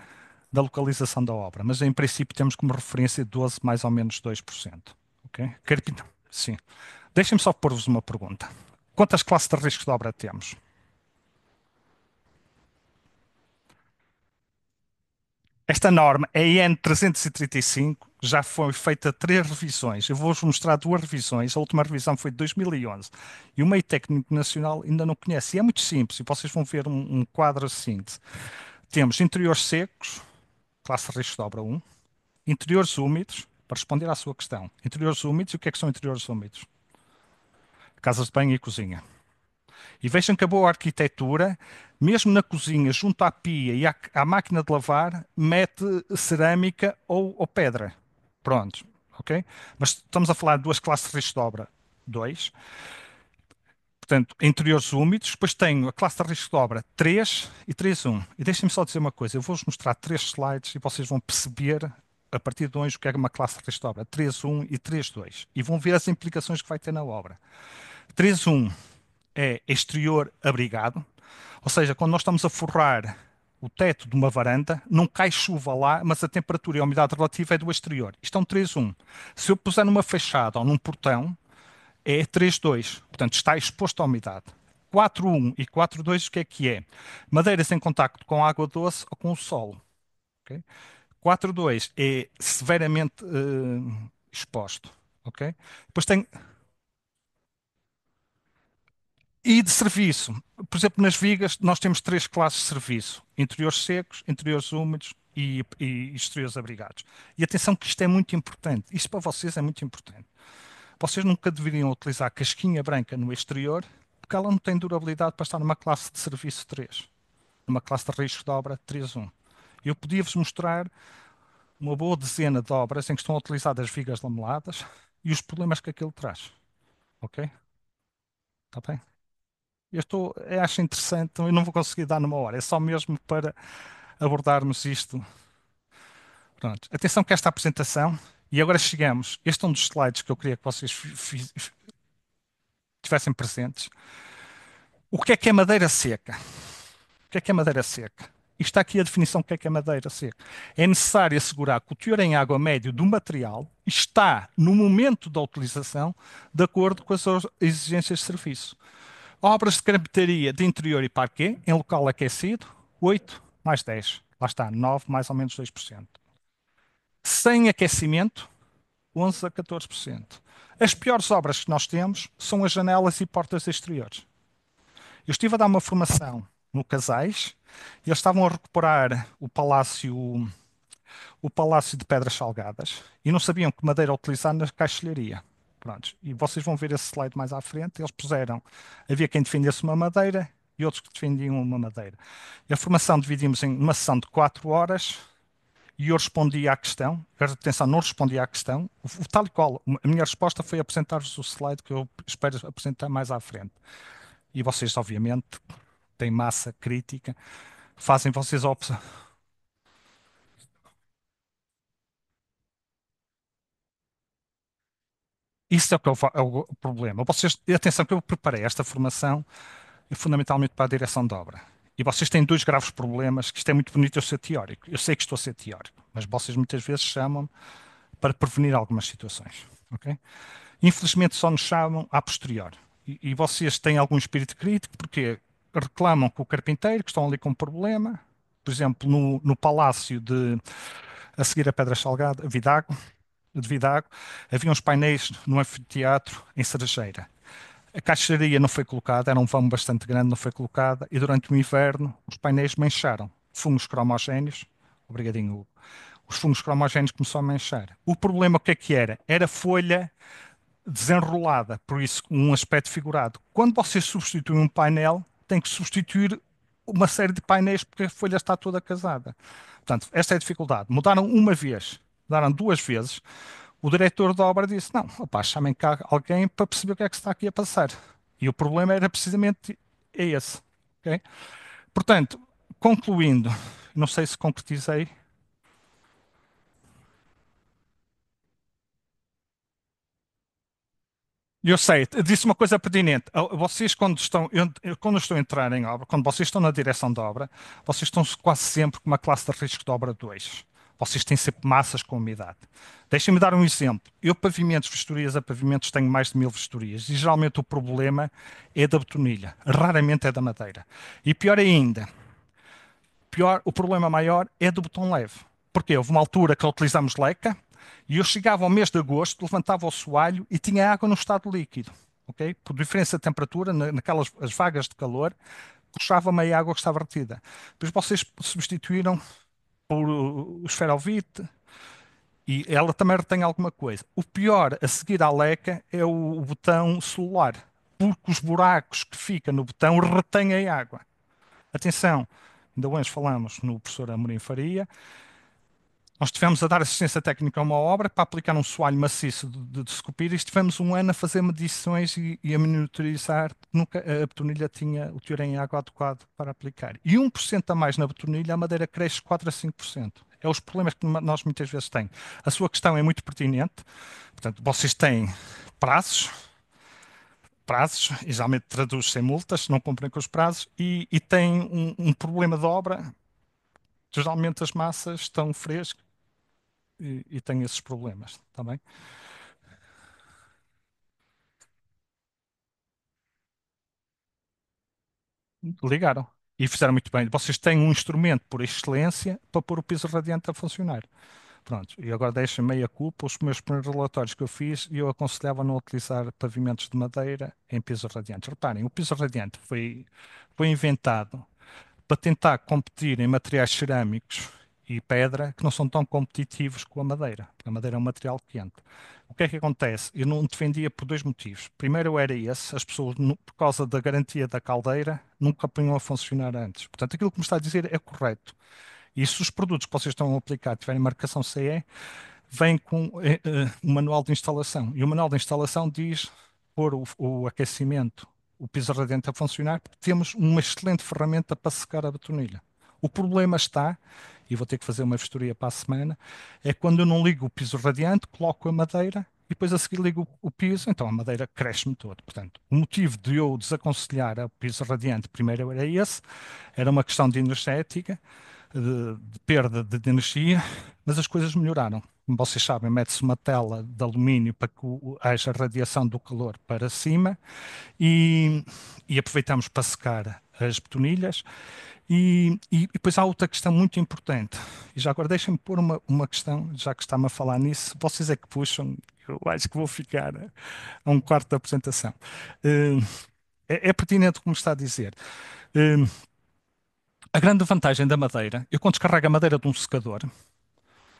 da localização da obra, mas em princípio temos como referência 12 mais ou menos 2%. Ok? Sim. Deixem-me só pôr-vos uma pergunta. Quantas classes de risco de obra temos? Esta norma, a EN 335, já foi feita 3 revisões. Eu vou-vos mostrar 2 revisões. A última revisão foi de 2011. E o meio técnico nacional ainda não conhece. E é muito simples. E vocês vão ver um quadro assim. Temos interiores secos, classe risco de obra 1. Interiores úmidos, para responder à sua questão. Interiores úmidos, e o que é que são interiores úmidos? Casas de banho e cozinha. E vejam que a boa arquitetura, mesmo na cozinha, junto à pia e à máquina de lavar, mete cerâmica ou pedra. Pronto, ok? Mas estamos a falar de 2 classes de risco de obra. 2. Portanto, interiores úmidos. Depois tenho a classe de risco de obra 3 e 3.1. E deixem-me só dizer uma coisa. Eu vou-vos mostrar 3 slides e vocês vão perceber a partir de hoje o que é uma classe de risco de obra 3.1 e 3.2. E vão ver as implicações que vai ter na obra. 3.1 é exterior abrigado, ou seja, quando nós estamos a forrar o teto de uma varanda, não cai chuva lá, mas a temperatura e a umidade relativa é do exterior. Isto é um 3.1. Se eu puser numa fachada ou num portão, é 3.2. Portanto, está exposto à umidade. 4.1 e 4.2, o que é? Madeiras em contacto com água doce ou com o solo. Ok? 4.2 é severamente exposto. Ok? Depois tem E de serviço, por exemplo, nas vigas, nós temos 3 classes de serviço: interiores secos, interiores úmidos e exteriores abrigados. E atenção que isto é muito importante. Isto para vocês é muito importante. Vocês nunca deveriam utilizar casquinha branca no exterior, porque ela não tem durabilidade para estar numa classe de serviço 3, numa classe de risco de obra 3.1. Eu podia-vos mostrar uma boa dezena de obras em que estão utilizadas vigas lameladas e os problemas que aquilo traz. Ok? Está bem? Eu acho interessante, eu não vou conseguir dar numa hora, é só mesmo para abordarmos isto. Pronto. Atenção que esta apresentação, e agora chegamos, este é um dos slides que eu queria que vocês tivessem presentes. O que é madeira seca? O que é madeira seca? E está aqui a definição do que é madeira seca. É necessário assegurar que o teor em água médio do material está, no momento da utilização, de acordo com as exigências de serviço. Obras de carpintaria de interior e parquet, em local aquecido, 8 mais 10. Lá está, 9 mais ou menos 2%. Sem aquecimento, 11 a 14%. As piores obras que nós temos são as janelas e portas exteriores. Eu estive a dar uma formação no Casais e eles estavam a recuperar o palácio de Pedras Salgadas e não sabiam que madeira utilizar na caixilharia. Prontos. E vocês vão ver esse slide mais à frente. Eles puseram, havia quem defendesse uma madeira e outros que defendiam uma madeira. E a formação dividimos em uma sessão de 4 horas e eu respondi à questão. Atenção, não respondi à questão. Tal e qual, a minha resposta foi apresentar-vos o slide que eu espero apresentar mais à frente. E vocês, obviamente, têm massa crítica, fazem vocês a opção. Isso é o que é o problema. Vocês, atenção que eu preparei esta formação fundamentalmente para a direção de obra. E vocês têm 2 graves problemas, que isto é muito bonito eu ser teórico. Eu sei que estou a ser teórico, mas vocês muitas vezes chamam-me para prevenir algumas situações. Ok? Infelizmente só nos chamam a posterior. E vocês têm algum espírito crítico porque reclamam com o carpinteiro, que estão ali com um problema. Por exemplo, no Palácio a seguir a Pedra Salgada, de Vidago, havia uns painéis no anfiteatro em Cerejeira. A caixaria não foi colocada, era um vão bastante grande, não foi colocada, e durante o inverno os painéis mancharam. Fungos cromogéneos, obrigadinho, Hugo. Os fungos cromogéneos começaram a manchar. O problema o que era? Era folha desenrolada, por isso um aspecto figurado. Quando você substitui um painel, tem que substituir uma série de painéis porque a folha está toda casada. Portanto, esta é a dificuldade. Mudaram uma vez, mudaram 2 vezes. O diretor da obra disse: Não, opá, chamem cá alguém para perceber o que é que se está aqui a passar. E o problema era precisamente esse. Ok? Portanto, concluindo, não sei se concretizei. Eu sei, disse uma coisa pertinente. Vocês, quando estão a entrar em obra, quando vocês estão na direção da obra, vocês estão quase sempre com uma classe de risco de obra 2. Vocês têm sempre massas com umidade. Deixem-me dar um exemplo. Eu, pavimentos, vistorias a pavimentos, tenho mais de 1000 vistorias e geralmente o problema é da betonilha, raramente é da madeira. E pior ainda, o problema maior é do betão leve. Porque houve uma altura que utilizámos leca e eu chegava ao mês de agosto, levantava o soalho e tinha água no estado líquido. Ok? Por diferença de temperatura, naquelas as vagas de calor, puxava-me a água que estava retida. Depois vocês substituíram por o esferovite e ela também retém alguma coisa. O pior a seguir à leca é o botão celular, porque os buracos que ficam no botão retêm a água. Atenção, ainda hoje falamos no professor Amorim Faria. Nós estivemos a dar assistência técnica a uma obra para aplicar um soalho maciço de esculpir e estivemos um ano a fazer medições e a monitorizar. Nunca a betonilha tinha o teor em água adequado para aplicar. E 1% a mais na betonilha, a madeira cresce 4 a 5%. É os problemas que nós muitas vezes temos. A sua questão é muito pertinente. Portanto, vocês têm prazos, e geralmente traduz-se em multas, se não cumprem com os prazos, e têm um problema de obra. Geralmente as massas estão frescas e tem esses problemas, está bem? Ligaram e fizeram muito bem. Vocês têm um instrumento por excelência para pôr o piso radiante a funcionar. Pronto, e agora deixa meia culpa. Os meus primeiros relatórios que eu fiz, eu aconselhava não utilizar pavimentos de madeira em pisos radiantes. Reparem, o piso radiante foi inventado para tentar competir em materiais cerâmicos e pedra que não são tão competitivos com a madeira, porque a madeira é um material quente. O que é que acontece? Eu não defendia por dois motivos. Primeiro era esse, as pessoas, por causa da garantia da caldeira, nunca punham a funcionar antes. Portanto, aquilo que me está a dizer é correto. E se os produtos que vocês estão a aplicar tiverem marcação CE, vem com um manual de instalação. E o manual de instalação diz pôr o aquecimento, o piso radiante a funcionar, porque temos uma excelente ferramenta para secar a betonilha. O problema está, e vou ter que fazer uma vistoria para a semana, é quando eu não ligo o piso radiante, coloco a madeira e depois a seguir ligo o piso, então a madeira cresce-me toda. Portanto, o motivo de eu desaconselhar o piso radiante primeiro era esse, era uma questão de energética, de perda de energia, mas as coisas melhoraram. Como vocês sabem, mete-se uma tela de alumínio para que haja radiação do calor para cima e, e aproveitamos para secar as betonilhas. E depois há outra questão muito importante. E já agora deixem-me pôr uma questão, já que está-me a falar nisso, vocês é que puxam, eu acho que vou ficar a um quarto da apresentação. Eh, é pertinente como está a dizer. Eh, a grande vantagem da madeira, eu quando descarrego a madeira de um secador,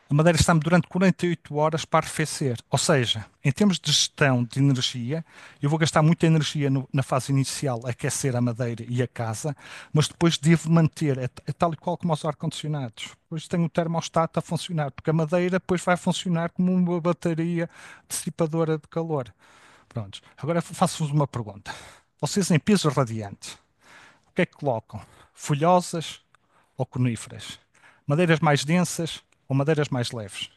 a madeira está-me durante 48 horas para arrefecer. Ou seja, em termos de gestão de energia, eu vou gastar muita energia na fase inicial a aquecer a madeira e a casa, mas depois devo manter, é tal e qual como os ar-condicionados. Depois tenho o termostato a funcionar, porque a madeira depois vai funcionar como uma bateria dissipadora de calor. Prontos. Agora faço-vos uma pergunta. Vocês em pisos radiantes, o que é que colocam? Folhosas ou coníferas? Madeiras mais densas ou madeiras mais leves?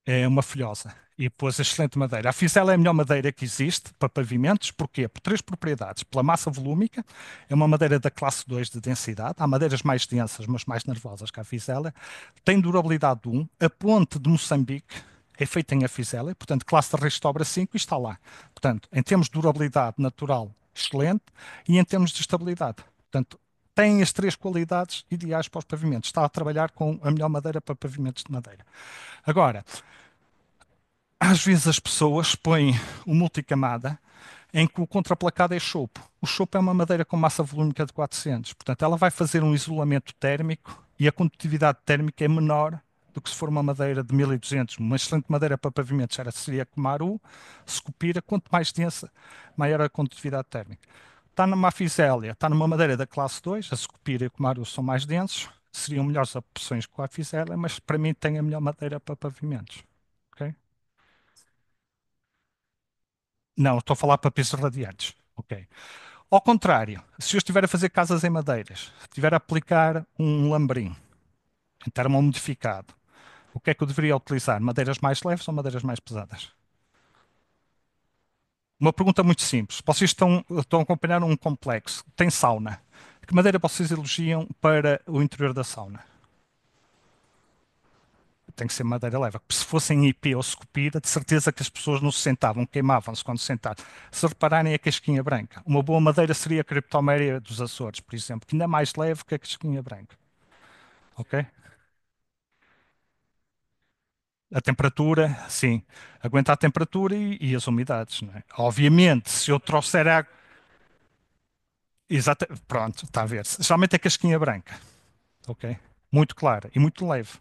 É uma folhosa. E pôs excelente madeira. A Fisela é a melhor madeira que existe para pavimentos. Porquê? Por três propriedades. Pela massa volúmica, é uma madeira da classe 2 de densidade. Há madeiras mais densas, mas mais nervosas que a Fisela. Tem durabilidade de 1. A ponte de Moçambique é feita em Afizela, portanto, classe de risco de obra 5 e está lá. Portanto, em termos de durabilidade natural, excelente, e em termos de estabilidade. Portanto, tem as três qualidades ideais para os pavimentos. Está a trabalhar com a melhor madeira para pavimentos de madeira. Agora, às vezes as pessoas põem o multicamada em que o contraplacado é chopo. O chopo é uma madeira com massa volúmica de 400, portanto ela vai fazer um isolamento térmico e a condutividade térmica é menor do que se for uma madeira de 1200. Uma excelente madeira para pavimentos seria Comaru, Scupira, quanto mais densa, maior a condutividade térmica. Está numa Afizélia, está numa madeira da classe 2, a Scupira e o Comaru são mais densos, seriam melhores opções com a Afizélia, mas para mim tem a melhor madeira para pavimentos. Ok? Não, estou a falar para pisos radiantes. Ok. Ao contrário, se eu estiver a fazer casas em madeiras, estiver a aplicar um lambrim em termomodificado, o que é que eu deveria utilizar? Madeiras mais leves ou madeiras mais pesadas? Uma pergunta muito simples. Vocês estão a acompanhar um complexo, tem sauna. Que madeira vocês elogiam para o interior da sauna? Tem que ser madeira leve. Se fossem IP ou Secupira, de certeza que as pessoas não se sentavam, queimavam-se quando se sentavam. Se repararem a casquinha branca, uma boa madeira seria a Cryptomeria dos Açores, por exemplo, que ainda é mais leve que a casquinha branca. Ok? A temperatura, sim, aguenta a temperatura e as umidades, não é? Obviamente, se eu trouxer água. Exato, pronto, está a ver. Geralmente é casquinha branca, ok? Muito clara e muito leve.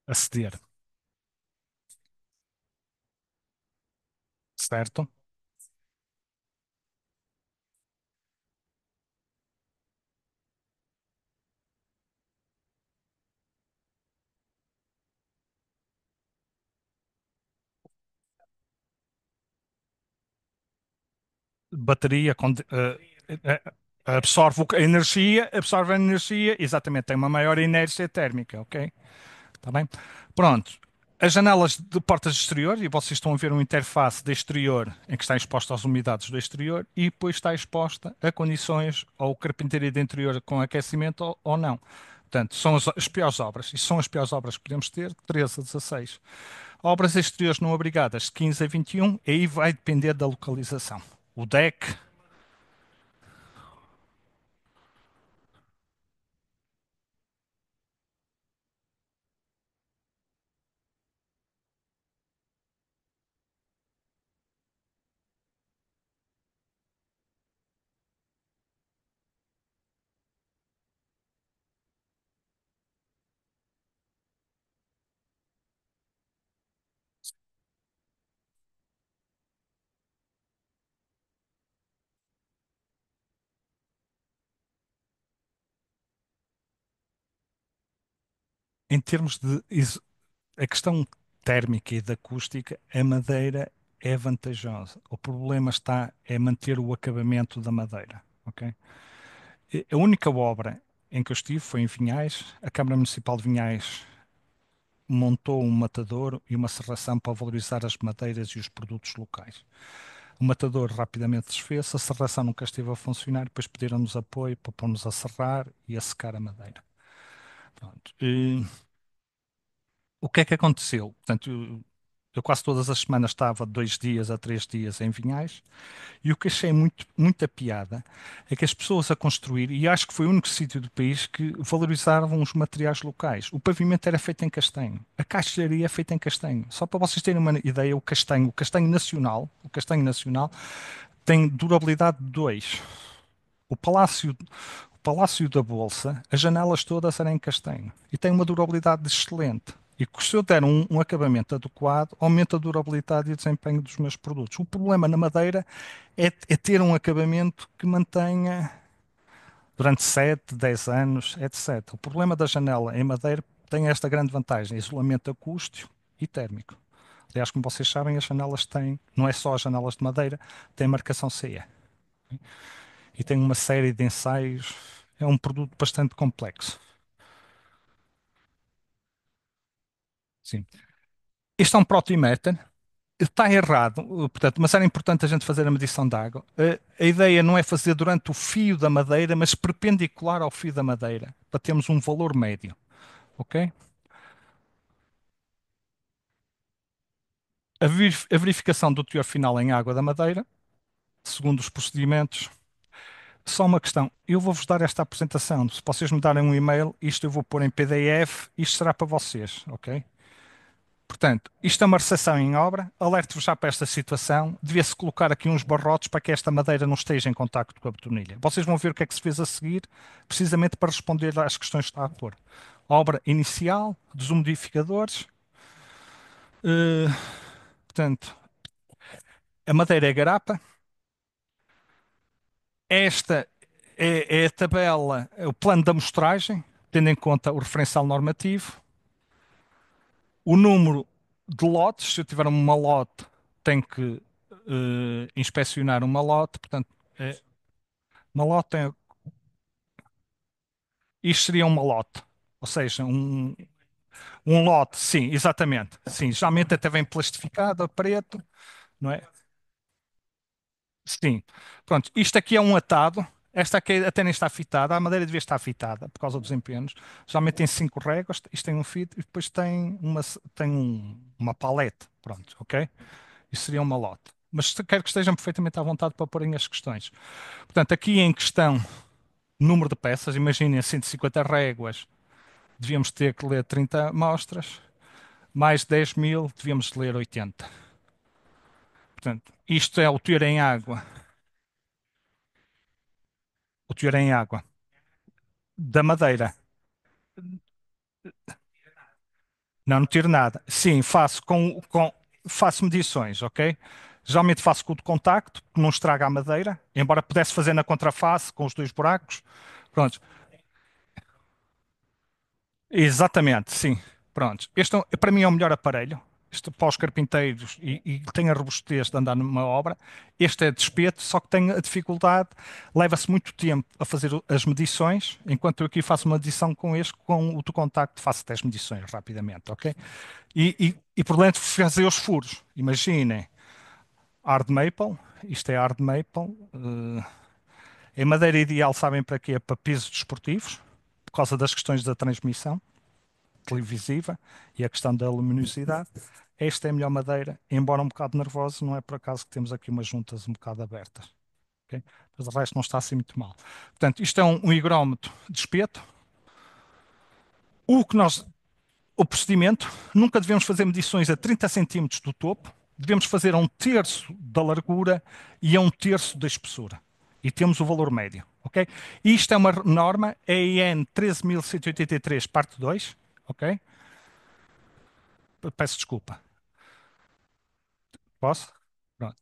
A ceder, certo? Bateria absorve a energia, exatamente, tem uma maior inércia térmica, ok? Está bem? Pronto. As janelas de portas de exterior, e vocês estão a ver uma interface de exterior em que está exposta às umidades do exterior e depois está exposta a condições ou carpintaria de interior com aquecimento ou não. Portanto, são as piores obras. E são as piores obras que podemos ter, 13 a 16. Obras exteriores não obrigadas, 15 a 21, aí vai depender da localização. O deck, em termos de a questão térmica e da acústica, a madeira é vantajosa. O problema está é manter o acabamento da madeira, ok? A única obra em que eu estive foi em Vinhais. A Câmara Municipal de Vinhais montou um matadouro e uma serração para valorizar as madeiras e os produtos locais. O matador rapidamente desfez, a serração nunca esteve a funcionar, depois pediram-nos apoio para pôr-nos a serrar e a secar a madeira. Pronto. O que é que aconteceu? Portanto, eu quase todas as semanas estava 2 dias a 3 dias em Vinhais e o que achei muita piada é que as pessoas a construir, e acho que foi o único sítio do país que valorizavam os materiais locais. O pavimento era feito em castanho, a caixaria é feita em castanho. Só para vocês terem uma ideia, o castanho nacional tem durabilidade de 2. O Palácio, o Palácio da Bolsa, as janelas todas eram em castanho e tem uma durabilidade excelente. E que se eu der um acabamento adequado, aumenta a durabilidade e o desempenho dos meus produtos. O problema na madeira é ter um acabamento que mantenha durante 7, 10 anos, etc. O problema da janela em madeira tem esta grande vantagem: isolamento acústico e térmico. Aliás, como vocês sabem, as janelas têm, não é só as janelas de madeira, têm marcação CE e tem uma série de ensaios. É um produto bastante complexo. Sim. Este é um protimeter. Está errado, portanto, mas era importante a gente fazer a medição de água. A ideia não é fazer durante o fio da madeira, mas perpendicular ao fio da madeira, para termos um valor médio, ok? A verificação do teor final em água da madeira, segundo os procedimentos. Só uma questão, eu vou-vos dar esta apresentação. Se vocês me darem um e-mail, isto eu vou pôr em PDF, isto será para vocês, ok? Portanto, isto é uma recepção em obra. Alerto-vos já para esta situação. Devia-se colocar aqui uns barrotes para que esta madeira não esteja em contacto com a betonilha. Vocês vão ver o que é que se fez a seguir, precisamente para responder às questões que está a pôr. Obra inicial, desumidificadores. eh, Portanto, a madeira é garapa. Esta é a tabela, é o plano da amostragem, tendo em conta o referencial normativo. O número de lotes, se eu tiver uma lote, tenho que inspecionar uma lote, portanto, é, uma lote é, isto seria uma lote, ou seja, Um lote, sim, exatamente. Sim, geralmente até vem plastificado a preto, não é? Sim. Pronto, isto aqui é um atado. Esta aqui até nem está fitada. A madeira devia estar fitada por causa dos empenos. Geralmente tem cinco réguas, isto tem um fito e depois tem uma palete. Pronto, ok? Isso seria uma lote. Mas quero que estejam perfeitamente à vontade para porem as questões. Portanto, aqui em questão, número de peças, imaginem 150 réguas, devíamos ter que ler 30 amostras, mais 10.000, devíamos ler 80. Portanto, isto é o teor em água. O teor em água da madeira. Não, não tiro nada. Sim, faço medições, ok? Geralmente faço com o de contacto, que não estraga a madeira, embora pudesse fazer na contraface com os dois buracos. Pronto, exatamente, sim. Pronto. Para mim é o melhor aparelho. Este para os carpinteiros e tem a robustez de andar numa obra. Este é de espeto, só que tem a dificuldade, leva-se muito tempo a fazer as medições, enquanto eu aqui faço uma medição com este, com o de contacto faço 10 medições rapidamente, ok? E por dentro fazer os furos. Imaginem, hard maple, isto é hard maple. Em madeira ideal, sabem para quê? Para pisos desportivos, por causa das questões da transmissão televisiva e a questão da luminosidade. Esta é a melhor madeira, embora um bocado nervoso, não é por acaso que temos aqui umas juntas um bocado abertas. Ok? Mas o resto não está assim muito mal. Portanto, isto é um higrómetro de espeto. O que nós O procedimento, nunca devemos fazer medições a 30 centímetros do topo, devemos fazer a um terço da largura e a um terço da espessura. E temos o valor médio, ok? Isto é uma norma EN 13.183, parte 2, ok? Peço desculpa. Posso? Pronto.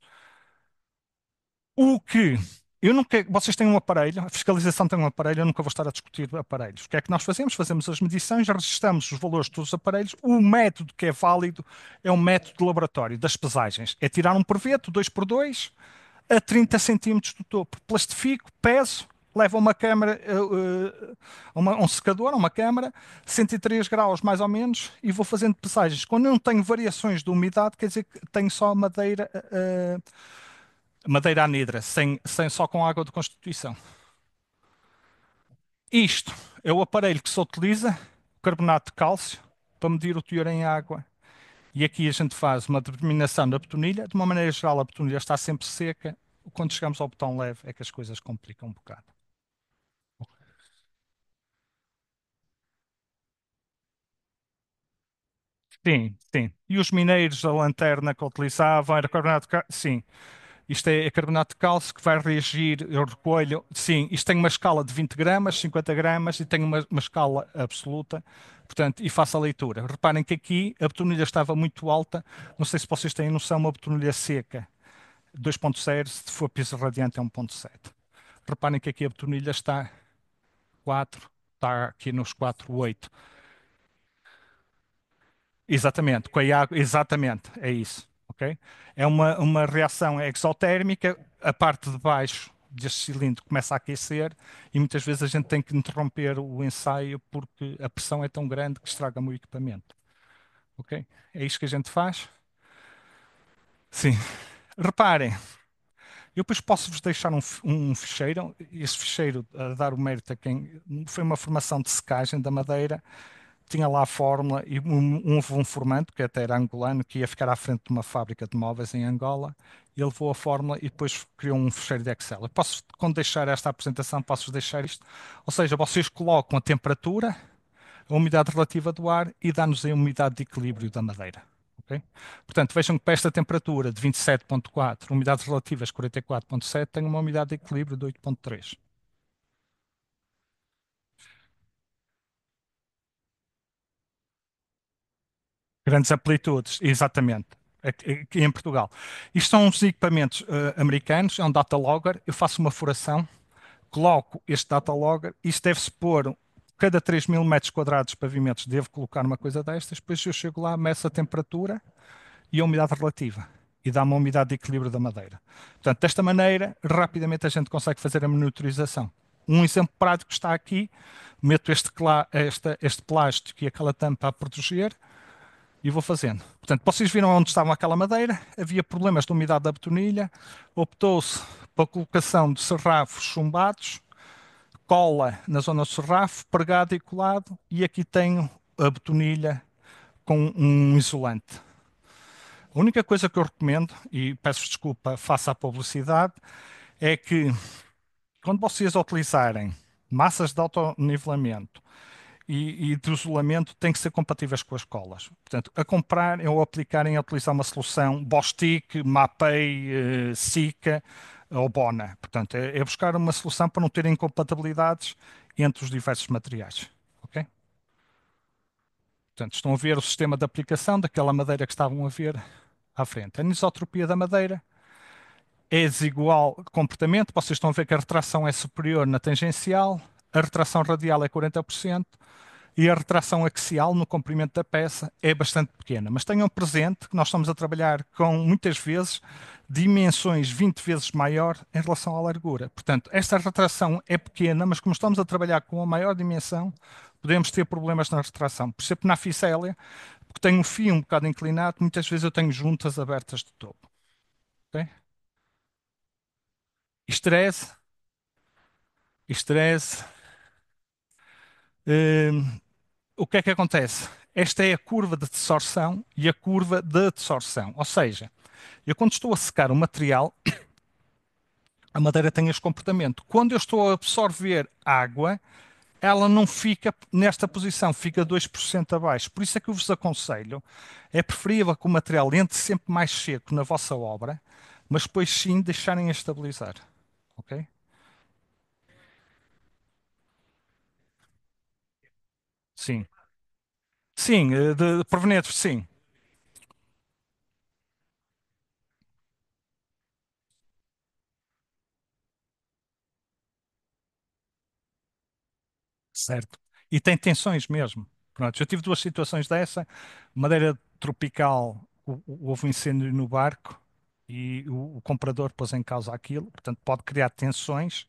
O que eu nunca, vocês têm um aparelho, a fiscalização tem um aparelho, eu nunca vou estar a discutir aparelhos. O que é que nós fazemos? Fazemos as medições, registramos os valores de todos os aparelhos. O método que é válido é um método de laboratório das pesagens. É tirar um proveto, 2 por 2 a 30 centímetros do topo. Plastifico, peso, levo a uma câmara, um secador, a uma câmara, 103 graus mais ou menos, e vou fazendo pesagens. Quando eu não tenho variações de umidade, quer dizer que tenho só madeira, madeira anidra, sem só com água de constituição. Isto é o aparelho que se utiliza, carbonato de cálcio, para medir o teor em água. E aqui a gente faz uma determinação da betonilha. De uma maneira geral, a betonilha está sempre seca. Quando chegamos ao botão leve, é que as coisas complicam um bocado. Sim, sim. E os mineiros, a lanterna que utilizavam era carbonato de cálcio. Sim. Isto é carbonato de cálcio que vai reagir, eu recolho. Sim, isto tem uma escala de 20 gramas, 50 gramas e tem uma escala absoluta. Portanto, e faço a leitura. Reparem que aqui a betonilha estava muito alta. Não sei se vocês têm noção, uma betonilha seca 2.0, se for piso radiante é 1.7. Reparem que aqui a betonilha está 4, está aqui nos 4,8. Exatamente, com a água, exatamente, é isso, ok? É uma reação exotérmica, a parte de baixo deste cilindro começa a aquecer e muitas vezes a gente tem que interromper o ensaio porque a pressão é tão grande que estraga o equipamento, ok? É isto que a gente faz? Sim. Reparem, eu depois posso-vos deixar um ficheiro, esse ficheiro a dar o mérito a quem foi uma formação de secagem da madeira, tinha lá a fórmula e houve um formante, que até era angolano, que ia ficar à frente de uma fábrica de móveis em Angola. Ele levou a fórmula e depois criou um fecheiro de Excel. Eu posso, quando deixar esta apresentação, posso deixar isto. Ou seja, vocês colocam a temperatura, a umidade relativa do ar e dá-nos a umidade de equilíbrio da madeira. Ok? Portanto, vejam que para esta temperatura de 27,4, umidades relativas 44,7, tem uma umidade de equilíbrio de 8,3. Grandes amplitudes, exatamente. Aqui em Portugal. Isto são uns equipamentos americanos, é um data logger. Eu faço uma furação, coloco este data logger. Isto deve-se pôr cada 3.000 metros quadrados de pavimentos. Devo colocar uma coisa destas. Depois eu chego lá, meço a temperatura e a umidade relativa. E dá uma umidade de equilíbrio da madeira. Portanto, desta maneira, rapidamente a gente consegue fazer a monitorização. Um exemplo prático está aqui. Meto este plástico e aquela tampa a proteger e vou fazendo. Portanto, vocês viram onde estava aquela madeira, havia problemas de umidade da betonilha, optou-se para a colocação de serrafos chumbados, cola na zona do serrafo, pregado e colado, e aqui tenho a betonilha com um isolante. A única coisa que eu recomendo, e peço desculpa, faça a publicidade, é que quando vocês utilizarem massas de autonivelamento e de isolamento, têm que ser compatíveis com as colas. Portanto, a comprar ou aplicarem a utilizar uma solução Bostik, Mapei, Sika ou Bona. Portanto, é buscar uma solução para não terem incompatibilidades entre os diversos materiais. Ok? Portanto, estão a ver o sistema de aplicação daquela madeira que estavam a ver à frente. A anisotropia da madeira é desigual comportamento. Vocês estão a ver que a retração é superior na tangencial, a retração radial é 40% e a retração axial no comprimento da peça é bastante pequena. Mas tenham presente que nós estamos a trabalhar com, muitas vezes, dimensões 20 vezes maior em relação à largura. Portanto, esta retração é pequena, mas como estamos a trabalhar com a maior dimensão, podemos ter problemas na retração. Por exemplo, na ficélia, porque tenho um fio um bocado inclinado, muitas vezes eu tenho juntas abertas de topo. Ok? Estresse, estresse. hum, o que é que acontece? Esta é a curva de desorção e a curva de desorção. Ou seja, eu quando estou a secar o material, a madeira tem este comportamento. Quando eu estou a absorver água, ela não fica nesta posição, fica 2% abaixo. Por isso é que eu vos aconselho, é preferível que o material entre sempre mais seco na vossa obra, mas depois sim deixarem a estabilizar. Ok? Sim. Sim, de provenientes, sim. Certo. E tem tensões mesmo. Pronto, eu tive duas situações dessa. Madeira tropical, houve um incêndio no barco e o comprador pôs em causa aquilo. Portanto, pode criar tensões,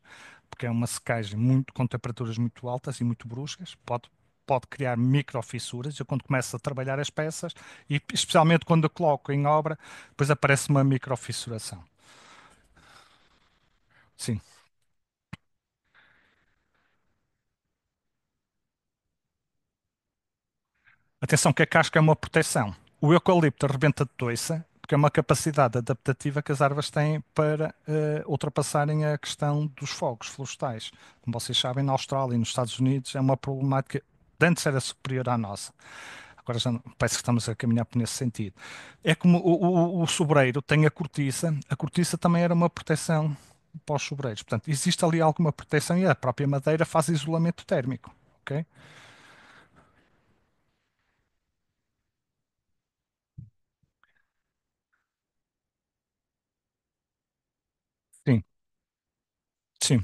porque é uma secagem muito, com temperaturas muito altas e muito bruscas. Pode criar microfissuras. Eu, quando começo a trabalhar as peças, e especialmente quando eu coloco em obra, depois aparece uma microfissuração. Sim. Atenção que a casca é uma proteção. O eucalipto arrebenta de toiça, porque é uma capacidade adaptativa que as árvores têm para ultrapassarem a questão dos fogos florestais. Como vocês sabem, na Austrália e nos Estados Unidos é uma problemática de antes era superior à nossa. Agora já parece que estamos a caminhar nesse sentido. É como o sobreiro tem a cortiça também era uma proteção para os sobreiros. Portanto, existe ali alguma proteção e a própria madeira faz isolamento térmico. Ok? Sim, sim.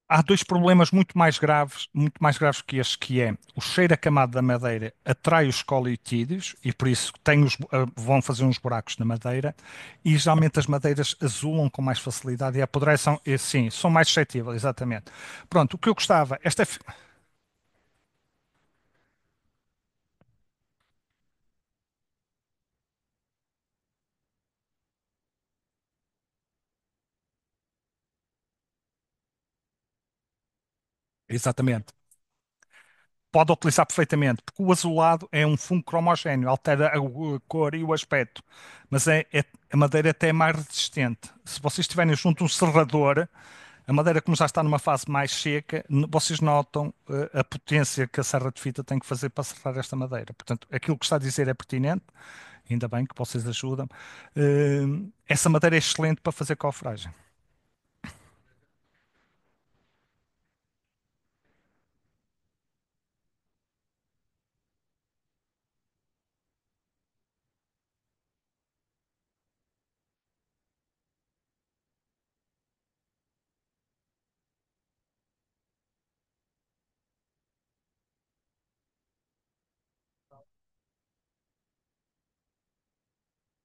Há dois problemas muito mais graves que este, que é o cheiro acamado da madeira atrai os colitídeos e por isso vão fazer uns buracos na madeira e geralmente as madeiras azulam com mais facilidade e apodrecem, e, sim, são mais suscetíveis, exatamente. Pronto, o que eu gostava, exatamente, pode utilizar perfeitamente, porque o azulado é um fungo cromogéneo, altera a cor e o aspecto, mas a madeira até é mais resistente. Se vocês tiverem junto um serrador, a madeira, como já está numa fase mais seca, vocês notam a potência que a serra de fita tem que fazer para serrar esta madeira. Portanto, aquilo que está a dizer é pertinente, ainda bem que vocês ajudam. Essa madeira é excelente para fazer cofragem.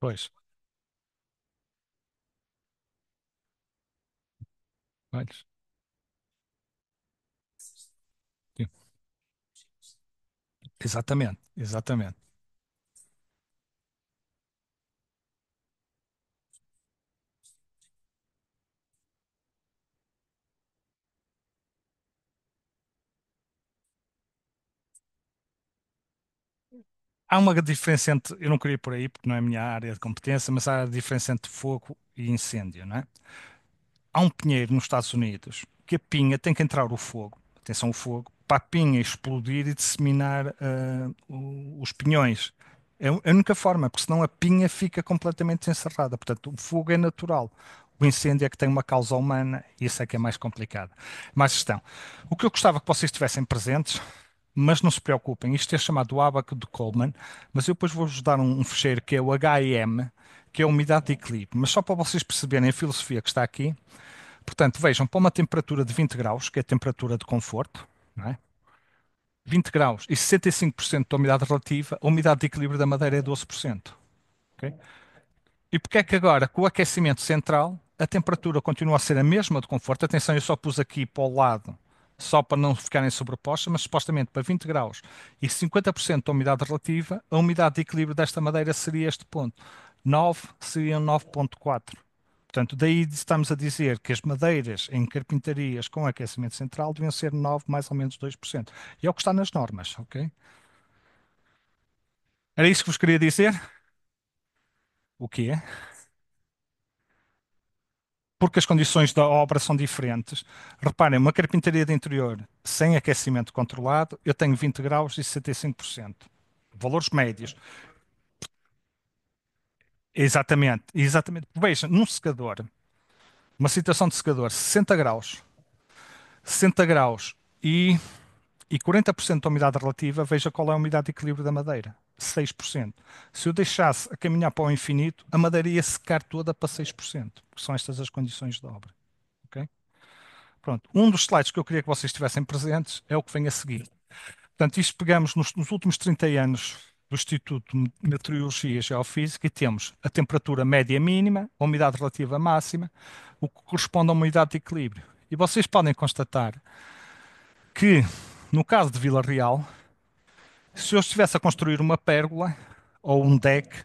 Pois. Olha, sim. Exatamente, exatamente. Há uma diferença entre, eu não queria ir por aí porque não é a minha área de competência, mas há a diferença entre fogo e incêndio, não é? Há um pinheiro nos Estados Unidos que a pinha tem que entrar o fogo, atenção, o fogo, para a pinha explodir e disseminar os pinhões. É a única forma, porque senão a pinha fica completamente encerrada. Portanto, o fogo é natural. O incêndio é que tem uma causa humana e isso é que é mais complicado. Mais questão. O que eu gostava que vocês estivessem presentes, mas não se preocupem, isto é chamado Abaco de Coleman, mas eu depois vou-vos dar um fecheiro que é o HEM, que é a umidade de equilíbrio. Mas só para vocês perceberem a filosofia que está aqui, portanto, vejam, para uma temperatura de 20 graus, que é a temperatura de conforto, não é? 20 graus e 65% de umidade relativa, a umidade de equilíbrio da madeira é 12%. Ok? E porque é que agora, com o aquecimento central, a temperatura continua a ser a mesma de conforto? Atenção, eu só pus aqui para o lado, só para não ficarem sobrepostas, mas supostamente para 20 graus e 50% da umidade relativa, a umidade de equilíbrio desta madeira seria este ponto. 9 seria 9,4. Portanto, daí estamos a dizer que as madeiras em carpintarias com aquecimento central deviam ser 9 mais ou menos 2%. E é o que está nas normas, ok? Era isso que vos queria dizer? O quê? Porque as condições da obra são diferentes. Reparem, uma carpintaria de interior sem aquecimento controlado, eu tenho 20 graus e 65%. Valores médios. Exatamente, exatamente. Veja, num secador, uma situação de secador, 60 graus e 40% de umidade relativa, veja qual é a umidade de equilíbrio da madeira. 6%. Se eu deixasse a caminhar para o infinito, a madeira ia secar toda para 6%, porque são estas as condições de obra. Ok? Pronto. Um dos slides que eu queria que vocês estivessem presentes é o que vem a seguir. Portanto, isto pegamos nos últimos 30 anos do Instituto de Meteorologia e Geofísica e temos a temperatura média mínima, a umidade relativa máxima, o que corresponde a uma umidade de equilíbrio. E vocês podem constatar que, no caso de Vila Real, se eu estivesse a construir uma pérgola ou um deck,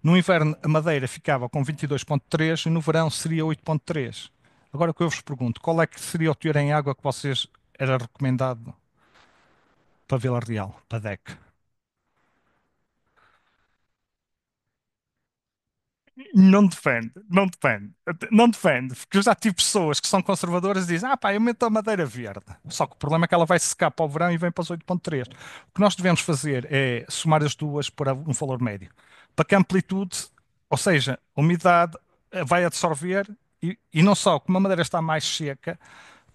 no inverno a madeira ficava com 22,3 e no verão seria 8,3. Agora o que eu vos pergunto, qual é que seria o teor em água que vocês era recomendado para Vila Real, para deck? Não depende, não depende, não depende, porque eu já tive pessoas que são conservadoras e dizem, ah pá, eu meto a madeira verde. Só que o problema é que ela vai secar para o verão e vem para os 8,3. O que nós devemos fazer é somar as duas por um valor médio. Para que a amplitude, ou seja, a umidade vai absorver e não só, como a madeira está mais seca,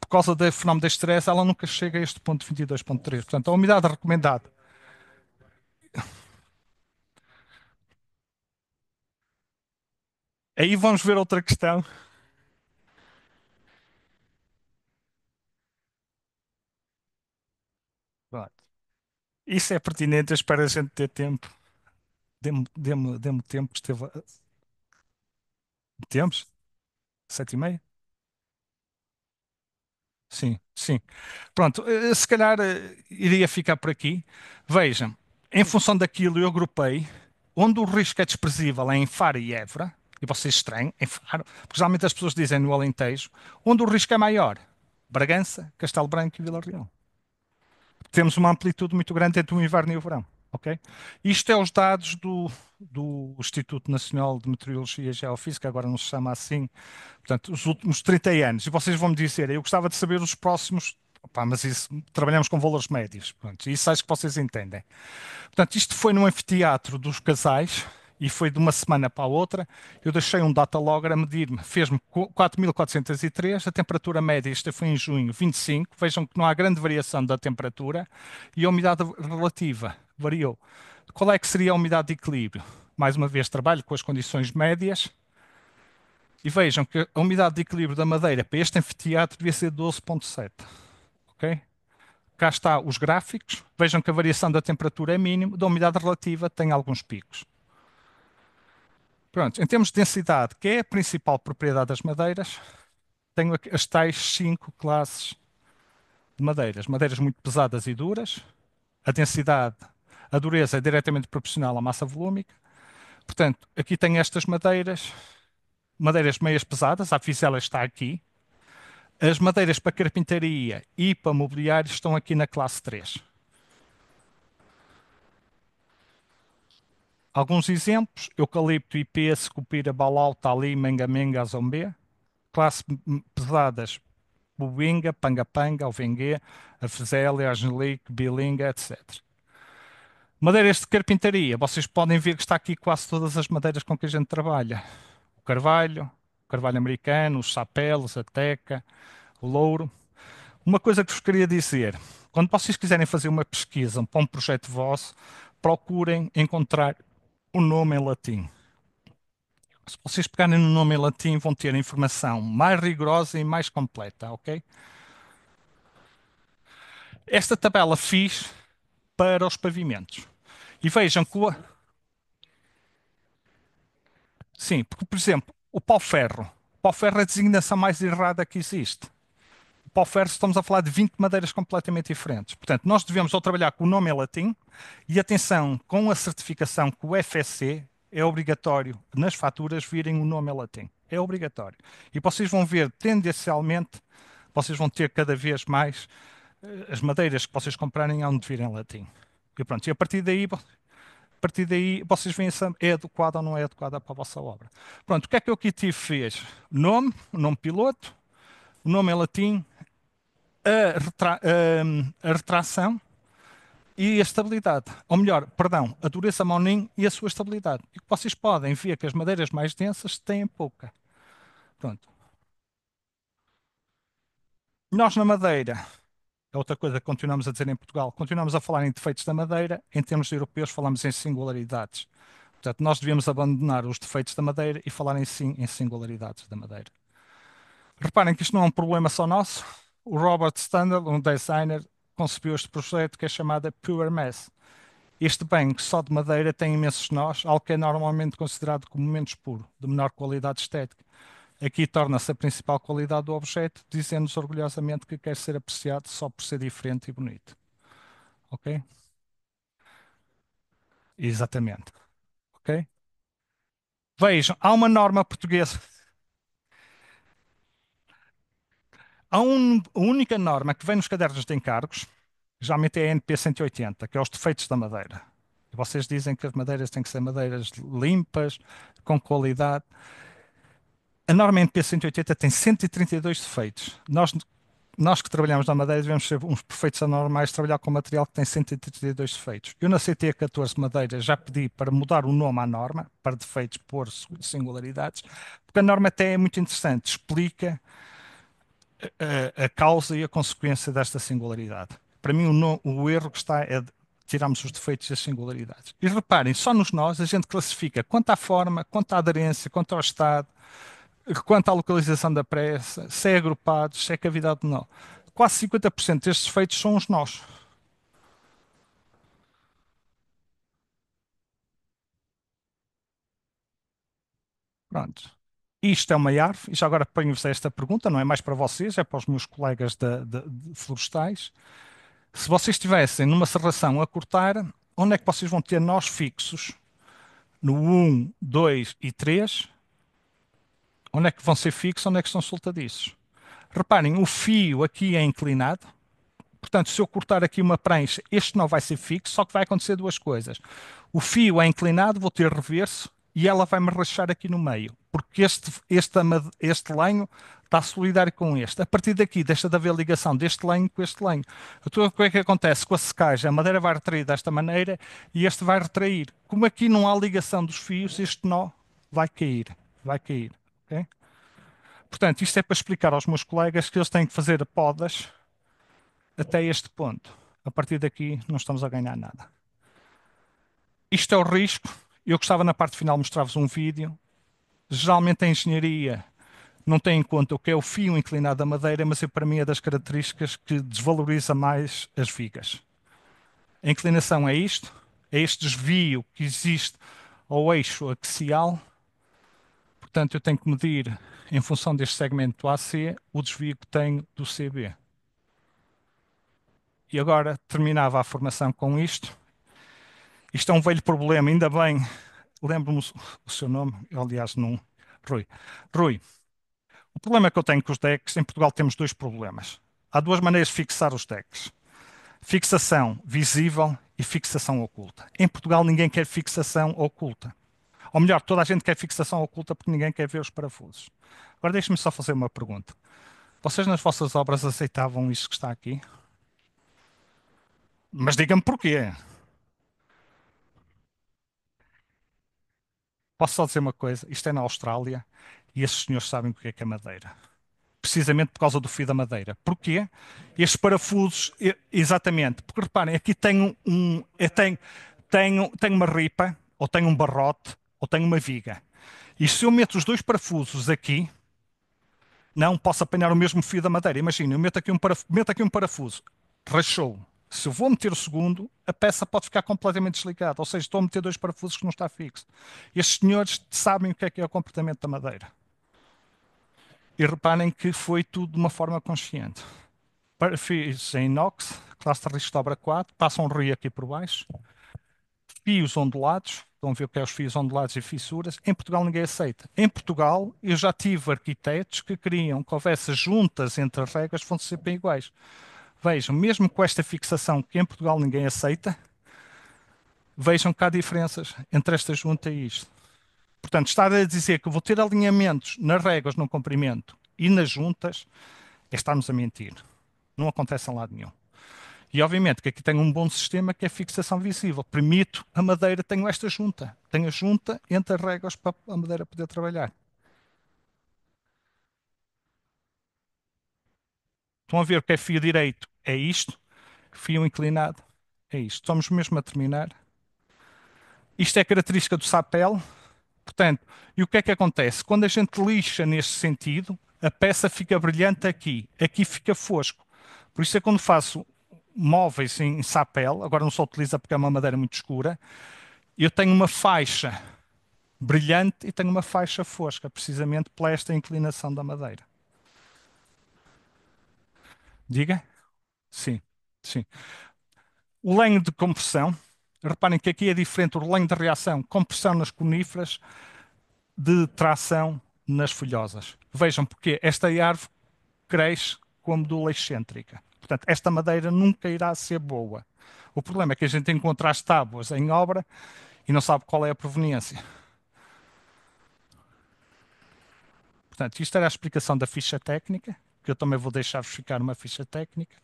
por causa do fenómeno de estresse, ela nunca chega a este ponto de 22,3. Portanto, a umidade recomendada. Aí vamos ver outra questão. Pronto. Isso é pertinente, eu espero a gente ter tempo. Dê-me tempo, esteve. Temos? 7h30? Sim, sim. Pronto, se calhar iria ficar por aqui. Vejam, em função daquilo eu agrupei onde o risco é desprezível é em Faro e Évora, e vocês estranham, em Faro, porque geralmente as pessoas dizem no Alentejo, onde o risco é maior, Bragança, Castelo Branco e Vila Real. Temos uma amplitude muito grande entre o inverno e o verão. Ok? Isto é os dados do Instituto Nacional de Meteorologia e Geofísica, agora não se chama assim, portanto, os últimos 30 anos. E vocês vão me dizer, eu gostava de saber os próximos. Opá, mas isso, trabalhamos com valores médios. Pronto, isso acho que vocês entendem. Portanto, isto foi no anfiteatro dos casais e foi de uma semana para a outra. Eu deixei um data logger a medir-me, fez-me 4.403, a temperatura média, isto foi em junho, 25. Vejam que não há grande variação da temperatura e a umidade relativa variou. Qual é que seria a umidade de equilíbrio? Mais uma vez, trabalho com as condições médias e vejam que a umidade de equilíbrio da madeira para este anfiteatro devia ser 12,7. Ok? Cá está os gráficos. Vejam que a variação da temperatura é mínima, da umidade relativa tem alguns picos. Pronto, em termos de densidade, que é a principal propriedade das madeiras, tenho as tais 5 classes de madeiras. Madeiras muito pesadas e duras. A densidade, a dureza é diretamente proporcional à massa volúmica. Portanto, aqui tenho estas madeiras, madeiras meias pesadas, a fisela está aqui. As madeiras para carpintaria e para mobiliário estão aqui na classe 3. Alguns exemplos: eucalipto, ipê, sucupira, balau, tali, menga-menga, azombê. Classe pesadas: bubinga, panga-panga, alvenguê, afzélia, angelique, bilinga, etc. Madeiras de carpintaria, vocês podem ver que está aqui quase todas as madeiras com que a gente trabalha. O carvalho americano, os sapelos, a teca, o louro. Uma coisa que vos queria dizer: quando vocês quiserem fazer uma pesquisa para um projeto vosso, procurem encontrar o nome em latim. Se vocês pegarem no nome em latim, vão ter a informação mais rigorosa e mais completa, ok? Esta tabela fiz para os pavimentos. E vejam que sim, porque, por exemplo, o pau-ferro. O pau-ferro é a designação mais errada que existe. O pau-ferro, estamos a falar de 20 madeiras completamente diferentes. Portanto, nós devemos ou trabalhar com o nome em latim e, atenção, com a certificação que o FSC é obrigatório nas faturas virem o nome em latim. É obrigatório. E vocês vão ver, tendencialmente, vocês vão ter cada vez mais as madeiras que vocês comprarem hão de vir em latim. E pronto, e a partir daí vocês veem se é adequada ou não é adequada para a vossa obra. Pronto, o que é que o Kiti fez? Nome, o nome piloto, o nome em latim, a retração e a estabilidade. Ou melhor, perdão, a dureza Monin e a sua estabilidade. E vocês podem ver que as madeiras mais densas têm pouca. Pronto. Nós na madeira, é outra coisa que continuamos a dizer em Portugal, continuamos a falar em defeitos da madeira, em termos europeus falamos em singularidades. Portanto, nós devíamos abandonar os defeitos da madeira e falar em sim em singularidades da madeira. Reparem que isto não é um problema só nosso. O Robert Standard, um designer, concebeu este projeto que é chamado Pure Mass. Este banco só de madeira tem imensos nós, algo que é normalmente considerado como menos puro, de menor qualidade estética. Aqui torna-se a principal qualidade do objeto, dizendo-nos orgulhosamente que quer ser apreciado só por ser diferente e bonito. Ok? Exatamente. Ok? Vejam, há uma norma portuguesa. A única norma que vem nos cadernos de encargos, geralmente é a NP 180, que é os defeitos da madeira. E vocês dizem que as madeiras têm que ser madeiras limpas, com qualidade. A norma NP 180 tem 132 defeitos. Nós que trabalhamos na madeira devemos ser uns perfeitos anormais, trabalhar com material que tem 132 defeitos. Eu na CT14 Madeira já pedi para mudar o nome à norma, para defeitos pôr singularidades, porque a norma até é muito interessante, explica a causa e a consequência desta singularidade. Para mim, o erro que está é de tirarmos os defeitos e as singularidades. E reparem, só nos nós a gente classifica quanto à forma, quanto à aderência, quanto ao estado, quanto à localização da pressa, se é agrupado, se é cavidade ou não. Quase 50% destes defeitos são os nós. Pronto. Isto é uma árvore, e já agora ponho-vos esta pergunta, não é mais para vocês, é para os meus colegas de florestais. Se vocês estivessem numa serração a cortar, onde é que vocês vão ter nós fixos? No 1, 2 e 3, onde é que vão ser fixos, onde é que são soltadiços? Reparem, o fio aqui é inclinado, portanto, se eu cortar aqui uma prancha, este não vai ser fixo, só que vai acontecer duas coisas. O fio é inclinado, vou ter reverso e ela vai-me rachar aqui no meio, porque este lenho está solidário com este. A partir daqui, deixa de haver ligação deste lenho com este lenho. Então, o que é que acontece com a secagem? A madeira vai retrair desta maneira e este vai retrair. Como aqui não há ligação dos fios, este nó vai cair. Vai cair. Ok? Portanto, isto é para explicar aos meus colegas que eles têm que fazer podas até este ponto. A partir daqui não estamos a ganhar nada. Isto é o risco. Eu gostava na parte final mostrar-vos um vídeo. Geralmente a engenharia não tem em conta o que é o fio inclinado da madeira, mas para mim é das características que desvaloriza mais as vigas. A inclinação é este desvio que existe ao eixo axial. portanto, eu tenho que medir, em função deste segmento AC, o desvio que tenho do CB. E agora terminava a formação com isto. Isto é um velho problema, ainda bem, lembro-me o seu nome, aliás, não. Rui. Rui, o problema que eu tenho com os decks, em Portugal temos dois problemas. Há duas maneiras de fixar os decks: fixação visível e fixação oculta. Em Portugal ninguém quer fixação oculta. Ou melhor, toda a gente quer fixação oculta porque ninguém quer ver os parafusos. Agora deixe-me só fazer uma pergunta. Vocês nas vossas obras aceitavam isso que está aqui? Mas diga-me porquê. Posso só dizer uma coisa? Isto é na Austrália e esses senhores sabem o que é madeira. Precisamente por causa do fio da madeira. Porquê? Estes parafusos, exatamente. Porque reparem, aqui tenho tenho uma ripa, ou tenho um barrote, ou tenho uma viga. E se eu meto os dois parafusos aqui, não posso apanhar o mesmo fio da madeira. Imagina, eu meto aqui um parafuso, rachou. Se eu vou meter o segundo, a peça pode ficar completamente desligada. Ou seja, estou a meter dois parafusos que não está fixo. E estes senhores sabem o que é o comportamento da madeira. E reparem que foi tudo de uma forma consciente. Fios em inox, classe de risco de obra 4, passa um rio aqui por baixo. Fios ondulados, estão a ver o que é os fios ondulados e fissuras. Em Portugal ninguém aceita. Em Portugal eu já tive arquitetos que queriam que houvesse juntas entre as regras fossem sempre iguais. Vejam, mesmo com esta fixação que em Portugal ninguém aceita, vejam que há diferenças entre esta junta e isto. Portanto, estar a dizer que vou ter alinhamentos nas regras no comprimento e nas juntas é estarmos a mentir. Não acontece em lado nenhum. E obviamente que aqui tenho um bom sistema que é a fixação visível. Permito a madeira, tenho esta junta. Tenho a junta entre as réguas para a madeira poder trabalhar. Estão a ver o que é fio direito? É isto. Fio inclinado? É isto. Estamos mesmo a terminar. Isto é característica do sapel. Portanto, e o que acontece? Quando a gente lixa neste sentido, a peça fica brilhante aqui. Aqui fica fosco. Por isso é quando faço móveis em sapel, agora não só utiliza porque é uma madeira muito escura, eu tenho uma faixa brilhante e tenho uma faixa fosca, precisamente por esta inclinação da madeira. Diga? Sim, sim. O lenho de compressão, reparem que aqui é diferente o lenho de reação, compressão nas coníferas, de tração nas folhosas. Vejam, porque esta árvore cresce com a medula excêntrica. Portanto, esta madeira nunca irá ser boa. O problema é que a gente encontra as tábuas em obra e não sabe qual é a proveniência. Portanto, isto era a explicação da ficha técnica, que eu também vou deixar-vos ficar uma ficha técnica.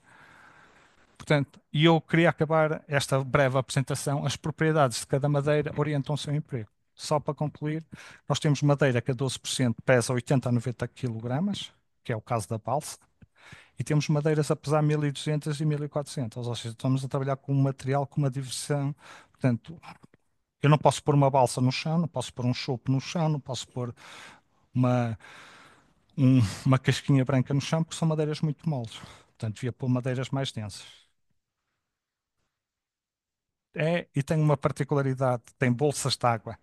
Portanto, e eu queria acabar esta breve apresentação. As propriedades de cada madeira orientam o seu emprego. Só para concluir, nós temos madeira que a 12% pesa 80 a 90 kg, que é o caso da balsa, e temos madeiras a pesar 1200 e 1400. Ou seja, estamos a trabalhar com um material com uma diversão. Portanto, eu não posso pôr uma balsa no chão, não posso pôr um chopo no chão, não posso pôr uma, uma casquinha branca no chão, porque são madeiras muito moles. Portanto, devia pôr madeiras mais densas. É, e tem uma particularidade, tem bolsas de água.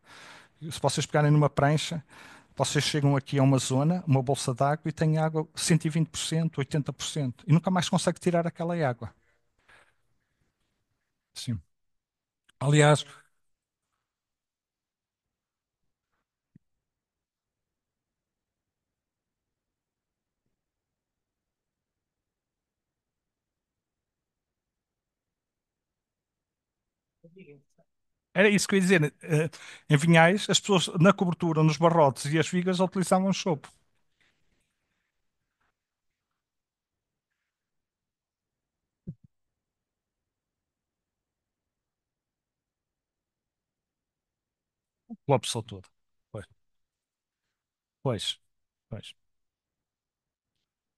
Se vocês pegarem numa prancha, vocês chegam aqui a uma zona, uma bolsa de água, e tem água 120%, 80%, e nunca mais consegue tirar aquela água. Sim. Aliás, era isso que eu ia dizer. Em Vinhais, as pessoas na cobertura, nos barrotes e as vigas utilizavam chopo. O pessoa toda. Pois, pois, pois.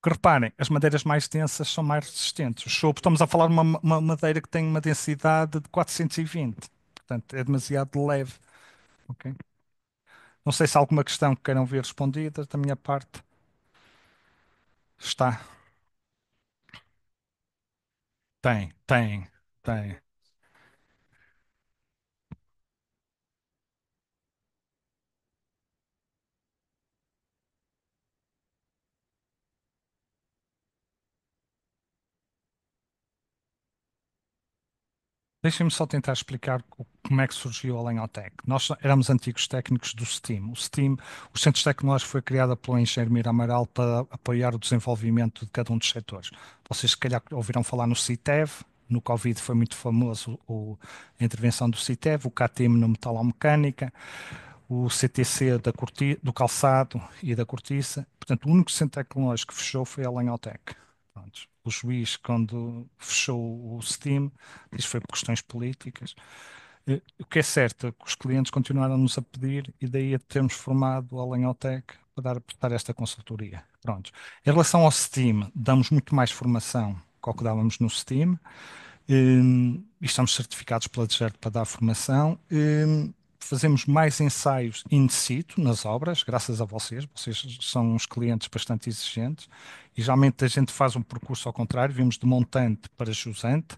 Que reparem, as madeiras mais densas são mais resistentes. O chopo, estamos a falar de uma madeira que tem uma densidade de 420. Portanto, é demasiado leve. Ok? Não sei se há alguma questão que queiram ver respondida da minha parte. Está. Tem, tem, tem. Deixem-me só tentar explicar como é que surgiu a Lenhotec. Nós éramos antigos técnicos do STEAM. O Centro Tecnológico foi criado pelo engenheiro Mira Amaral para apoiar o desenvolvimento de cada um dos setores. Vocês, se calhar, ouviram falar no CITEV. No Covid foi muito famoso a intervenção do CITEV, o CATIM na metalomecânica, o CTC do calçado e da cortiça. Portanto, o único centro tecnológico que fechou foi a Lenhotec. Pronto. O juiz, quando fechou o Steam, isso foi por questões políticas. O que é certo é que os clientes continuaram-nos a pedir e daí a termos formado a Lenhotec para prestar esta consultoria. Pronto. Em relação ao Steam, damos muito mais formação que o que dávamos no Steam. E estamos certificados pela DGERT para dar formação. Fazemos mais ensaios in situ nas obras, graças a vocês. Vocês são uns clientes bastante exigentes e geralmente a gente faz um percurso ao contrário, vimos de montante para jusante,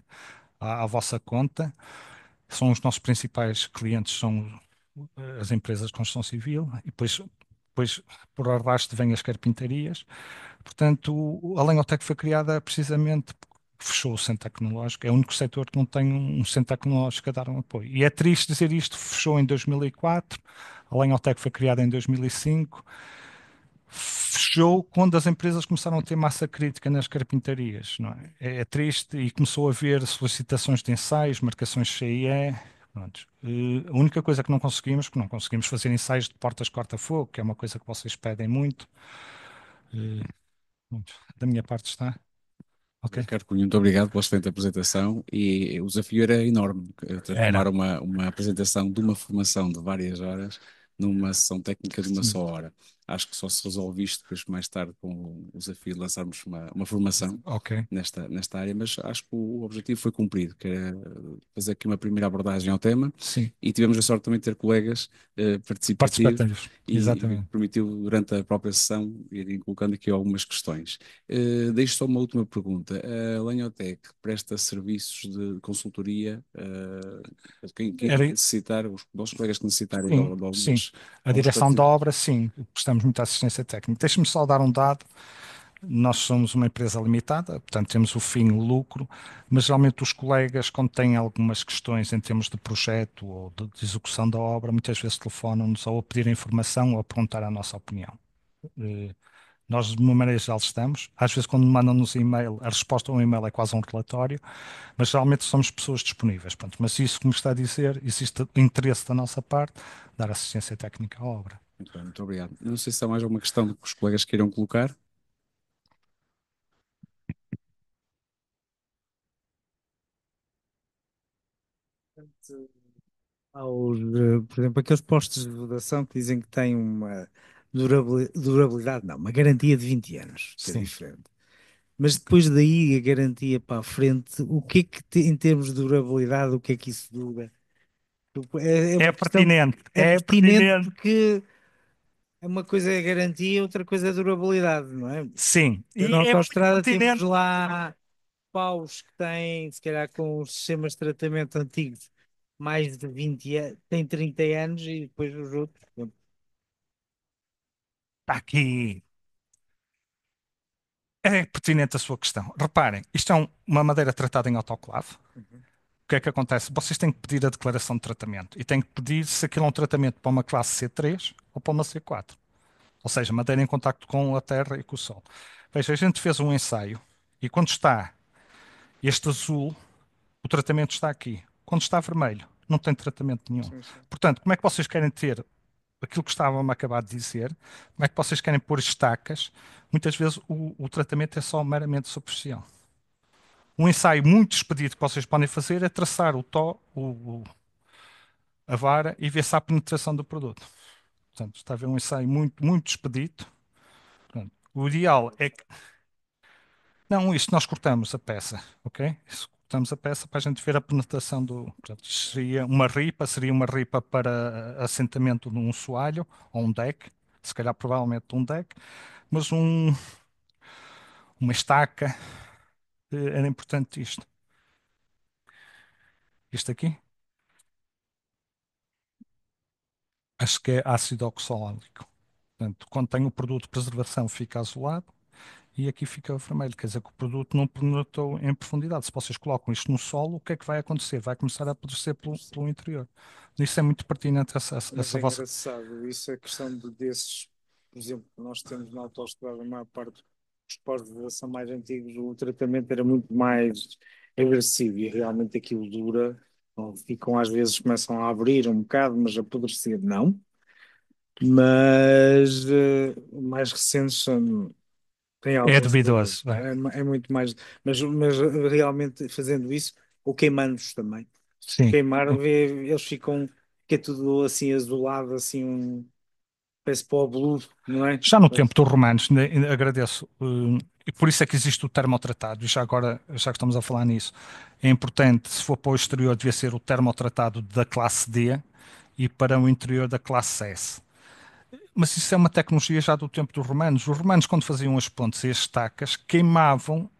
à vossa conta. São os nossos principais clientes, são as empresas de construção civil e depois por arrasto vêm as carpintarias. Portanto, a Lenhotec foi criada precisamente porque fechou o centro tecnológico. É o único setor que não tem um centro tecnológico a dar um apoio. E é triste dizer isto, fechou em 2004, a Lenhotec foi criada em 2005, fechou quando as empresas começaram a ter massa crítica nas carpintarias, não é? É triste e começou a haver solicitações de ensaios, marcações CIE. Pronto. A única coisa que não conseguimos fazer ensaios de portas corta-fogo, que é uma coisa que vocês pedem muito. Eh, pronto. Da minha parte está. Ok. Ricardo Cunha, muito obrigado pela excelente apresentação e o desafio era enorme, transformar Era. uma apresentação de uma formação de várias horas numa sessão técnica de uma Sim. só hora. Acho que só se resolve isto depois mais tarde com o desafio de lançarmos uma formação Ok. nesta área, mas acho que o objetivo foi cumprido, que era fazer aqui uma primeira abordagem ao tema Sim. e tivemos a sorte também de ter colegas participativos Participativos. e Exatamente. permitiu durante a própria sessão irem colocando aqui algumas questões. Deixo só uma última pergunta. A Lenhotec presta serviços de consultoria quem Era, necessitar, os vossos colegas que necessitarem de, sim, de sim. algumas, A alguns direção da esclarecimentos. obra, sim. Prestamos muita assistência técnica. Deixe-me só dar um dado. Nós somos uma empresa limitada, portanto temos o fim lucro, mas geralmente os colegas, quando têm algumas questões em termos de projeto ou de execução da obra, muitas vezes telefonam-nos ou a pedir informação ou a perguntar a nossa opinião. Eh, Nós, de uma maneira geral, estamos. Às vezes, quando mandam-nos e-mail, a resposta ao e-mail é quase um relatório, mas geralmente somos pessoas disponíveis. Pronto. Mas isso, como está a dizer, existe interesse da nossa parte, dar assistência técnica à obra. Muito bem, muito obrigado. Não sei se há mais alguma questão que os colegas queiram colocar. Por exemplo, aqueles postos de votação que dizem que têm uma durabilidade, não, uma garantia de 20 anos, que é Sim. diferente. Mas depois daí a garantia para a frente, o que é que em termos de durabilidade, o que é que isso dura? É É uma questão, pertinente, é é pertinente pertinente. porque uma coisa é a garantia, outra coisa é a durabilidade, não é? Sim, Na e é muito autoestrada temos pertinente. lá paus que têm, se calhar com os sistemas de tratamento antigos, mais de 20 anos, têm 30 anos e depois os outros. Está aqui. É pertinente a sua questão. Reparem, isto é uma madeira tratada em autoclave. Uhum. O que é que acontece? Vocês têm que pedir a declaração de tratamento e têm que pedir se aquilo é um tratamento para uma classe C3 ou para uma C4. Ou seja, madeira em contacto com a terra e com o sol. Veja, a gente fez um ensaio e quando está este azul, o tratamento está aqui. Quando está vermelho, não tem tratamento nenhum. Sim, sim. Portanto, como é que vocês querem ter aquilo que estava-me a acabar de dizer? Como é que vocês querem pôr estacas? Muitas vezes o tratamento é só meramente superficial. Um ensaio muito expedito que vocês podem fazer é traçar a vara e ver se há penetração do produto. Portanto, está a ver um ensaio muito, muito expedito. Pronto. O ideal é que. Não, isto nós cortamos a peça, ok? Isso, cortamos a peça para a gente ver a penetração do. Portanto, isto seria uma ripa para assentamento de um soalho ou um deck, se calhar provavelmente um deck, mas uma estaca, era importante isto. Isto aqui, acho que é ácido oxalálico. Portanto, quando tem o produto de preservação fica azulado e aqui fica vermelho. Quer dizer que o produto não penetrou em profundidade. Se vocês colocam isto no solo, o que é que vai acontecer? Vai começar a apodrecer pelo interior. Isso é muito pertinente, Mas essa é vossa. engraçado, isso é questão desses, por exemplo, nós temos na autoestrada, a maior parte dos postos são mais antigos, o tratamento era muito mais agressivo e realmente aquilo dura, bom, ficam às vezes, começam a abrir um bocado, mas a apodrecer não. Mas mais recentes são, têm É alguns problemas. duvidoso. Bem, É muito mais, mas realmente fazendo isso, ou queimando-os também. sim. Queimar, eles ficam, fica tudo assim azulado, assim, parece pó blue, não é? Já no tempo dos romanos, agradeço, e por isso é que existe o termotratado, e já agora, já que estamos a falar nisso, é importante, se for para o exterior, devia ser o termotratado da classe D e para o interior da classe S. Mas isso é uma tecnologia já do tempo dos romanos. Os romanos, quando faziam as pontes e as estacas, queimavam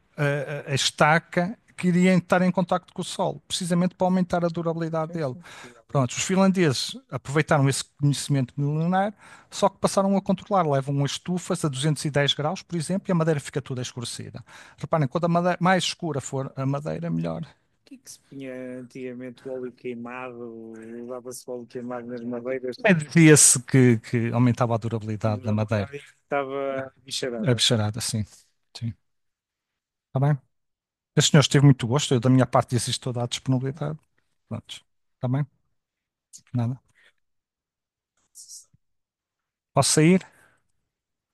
a estaca que iria estar em contacto com o solo, precisamente para aumentar a durabilidade Sim, dele. sim. Pronto, os finlandeses aproveitaram esse conhecimento milenar, só que passaram a controlar. Levam as estufas a 210 graus, por exemplo, e a madeira fica toda escurecida. Reparem, quando a madeira, mais escura for a madeira, melhor. O que é que se punha antigamente o óleo queimado? Usava-se o óleo queimado nas madeiras, Dizia-se que aumentava a durabilidade da madeira. estava A bicharada. bicharada, sim. Sim. Está bem? Este senhor esteve muito gosto. Eu, da minha parte, existe toda a disponibilidade. Pronto. Está bem? Nada. Posso sair?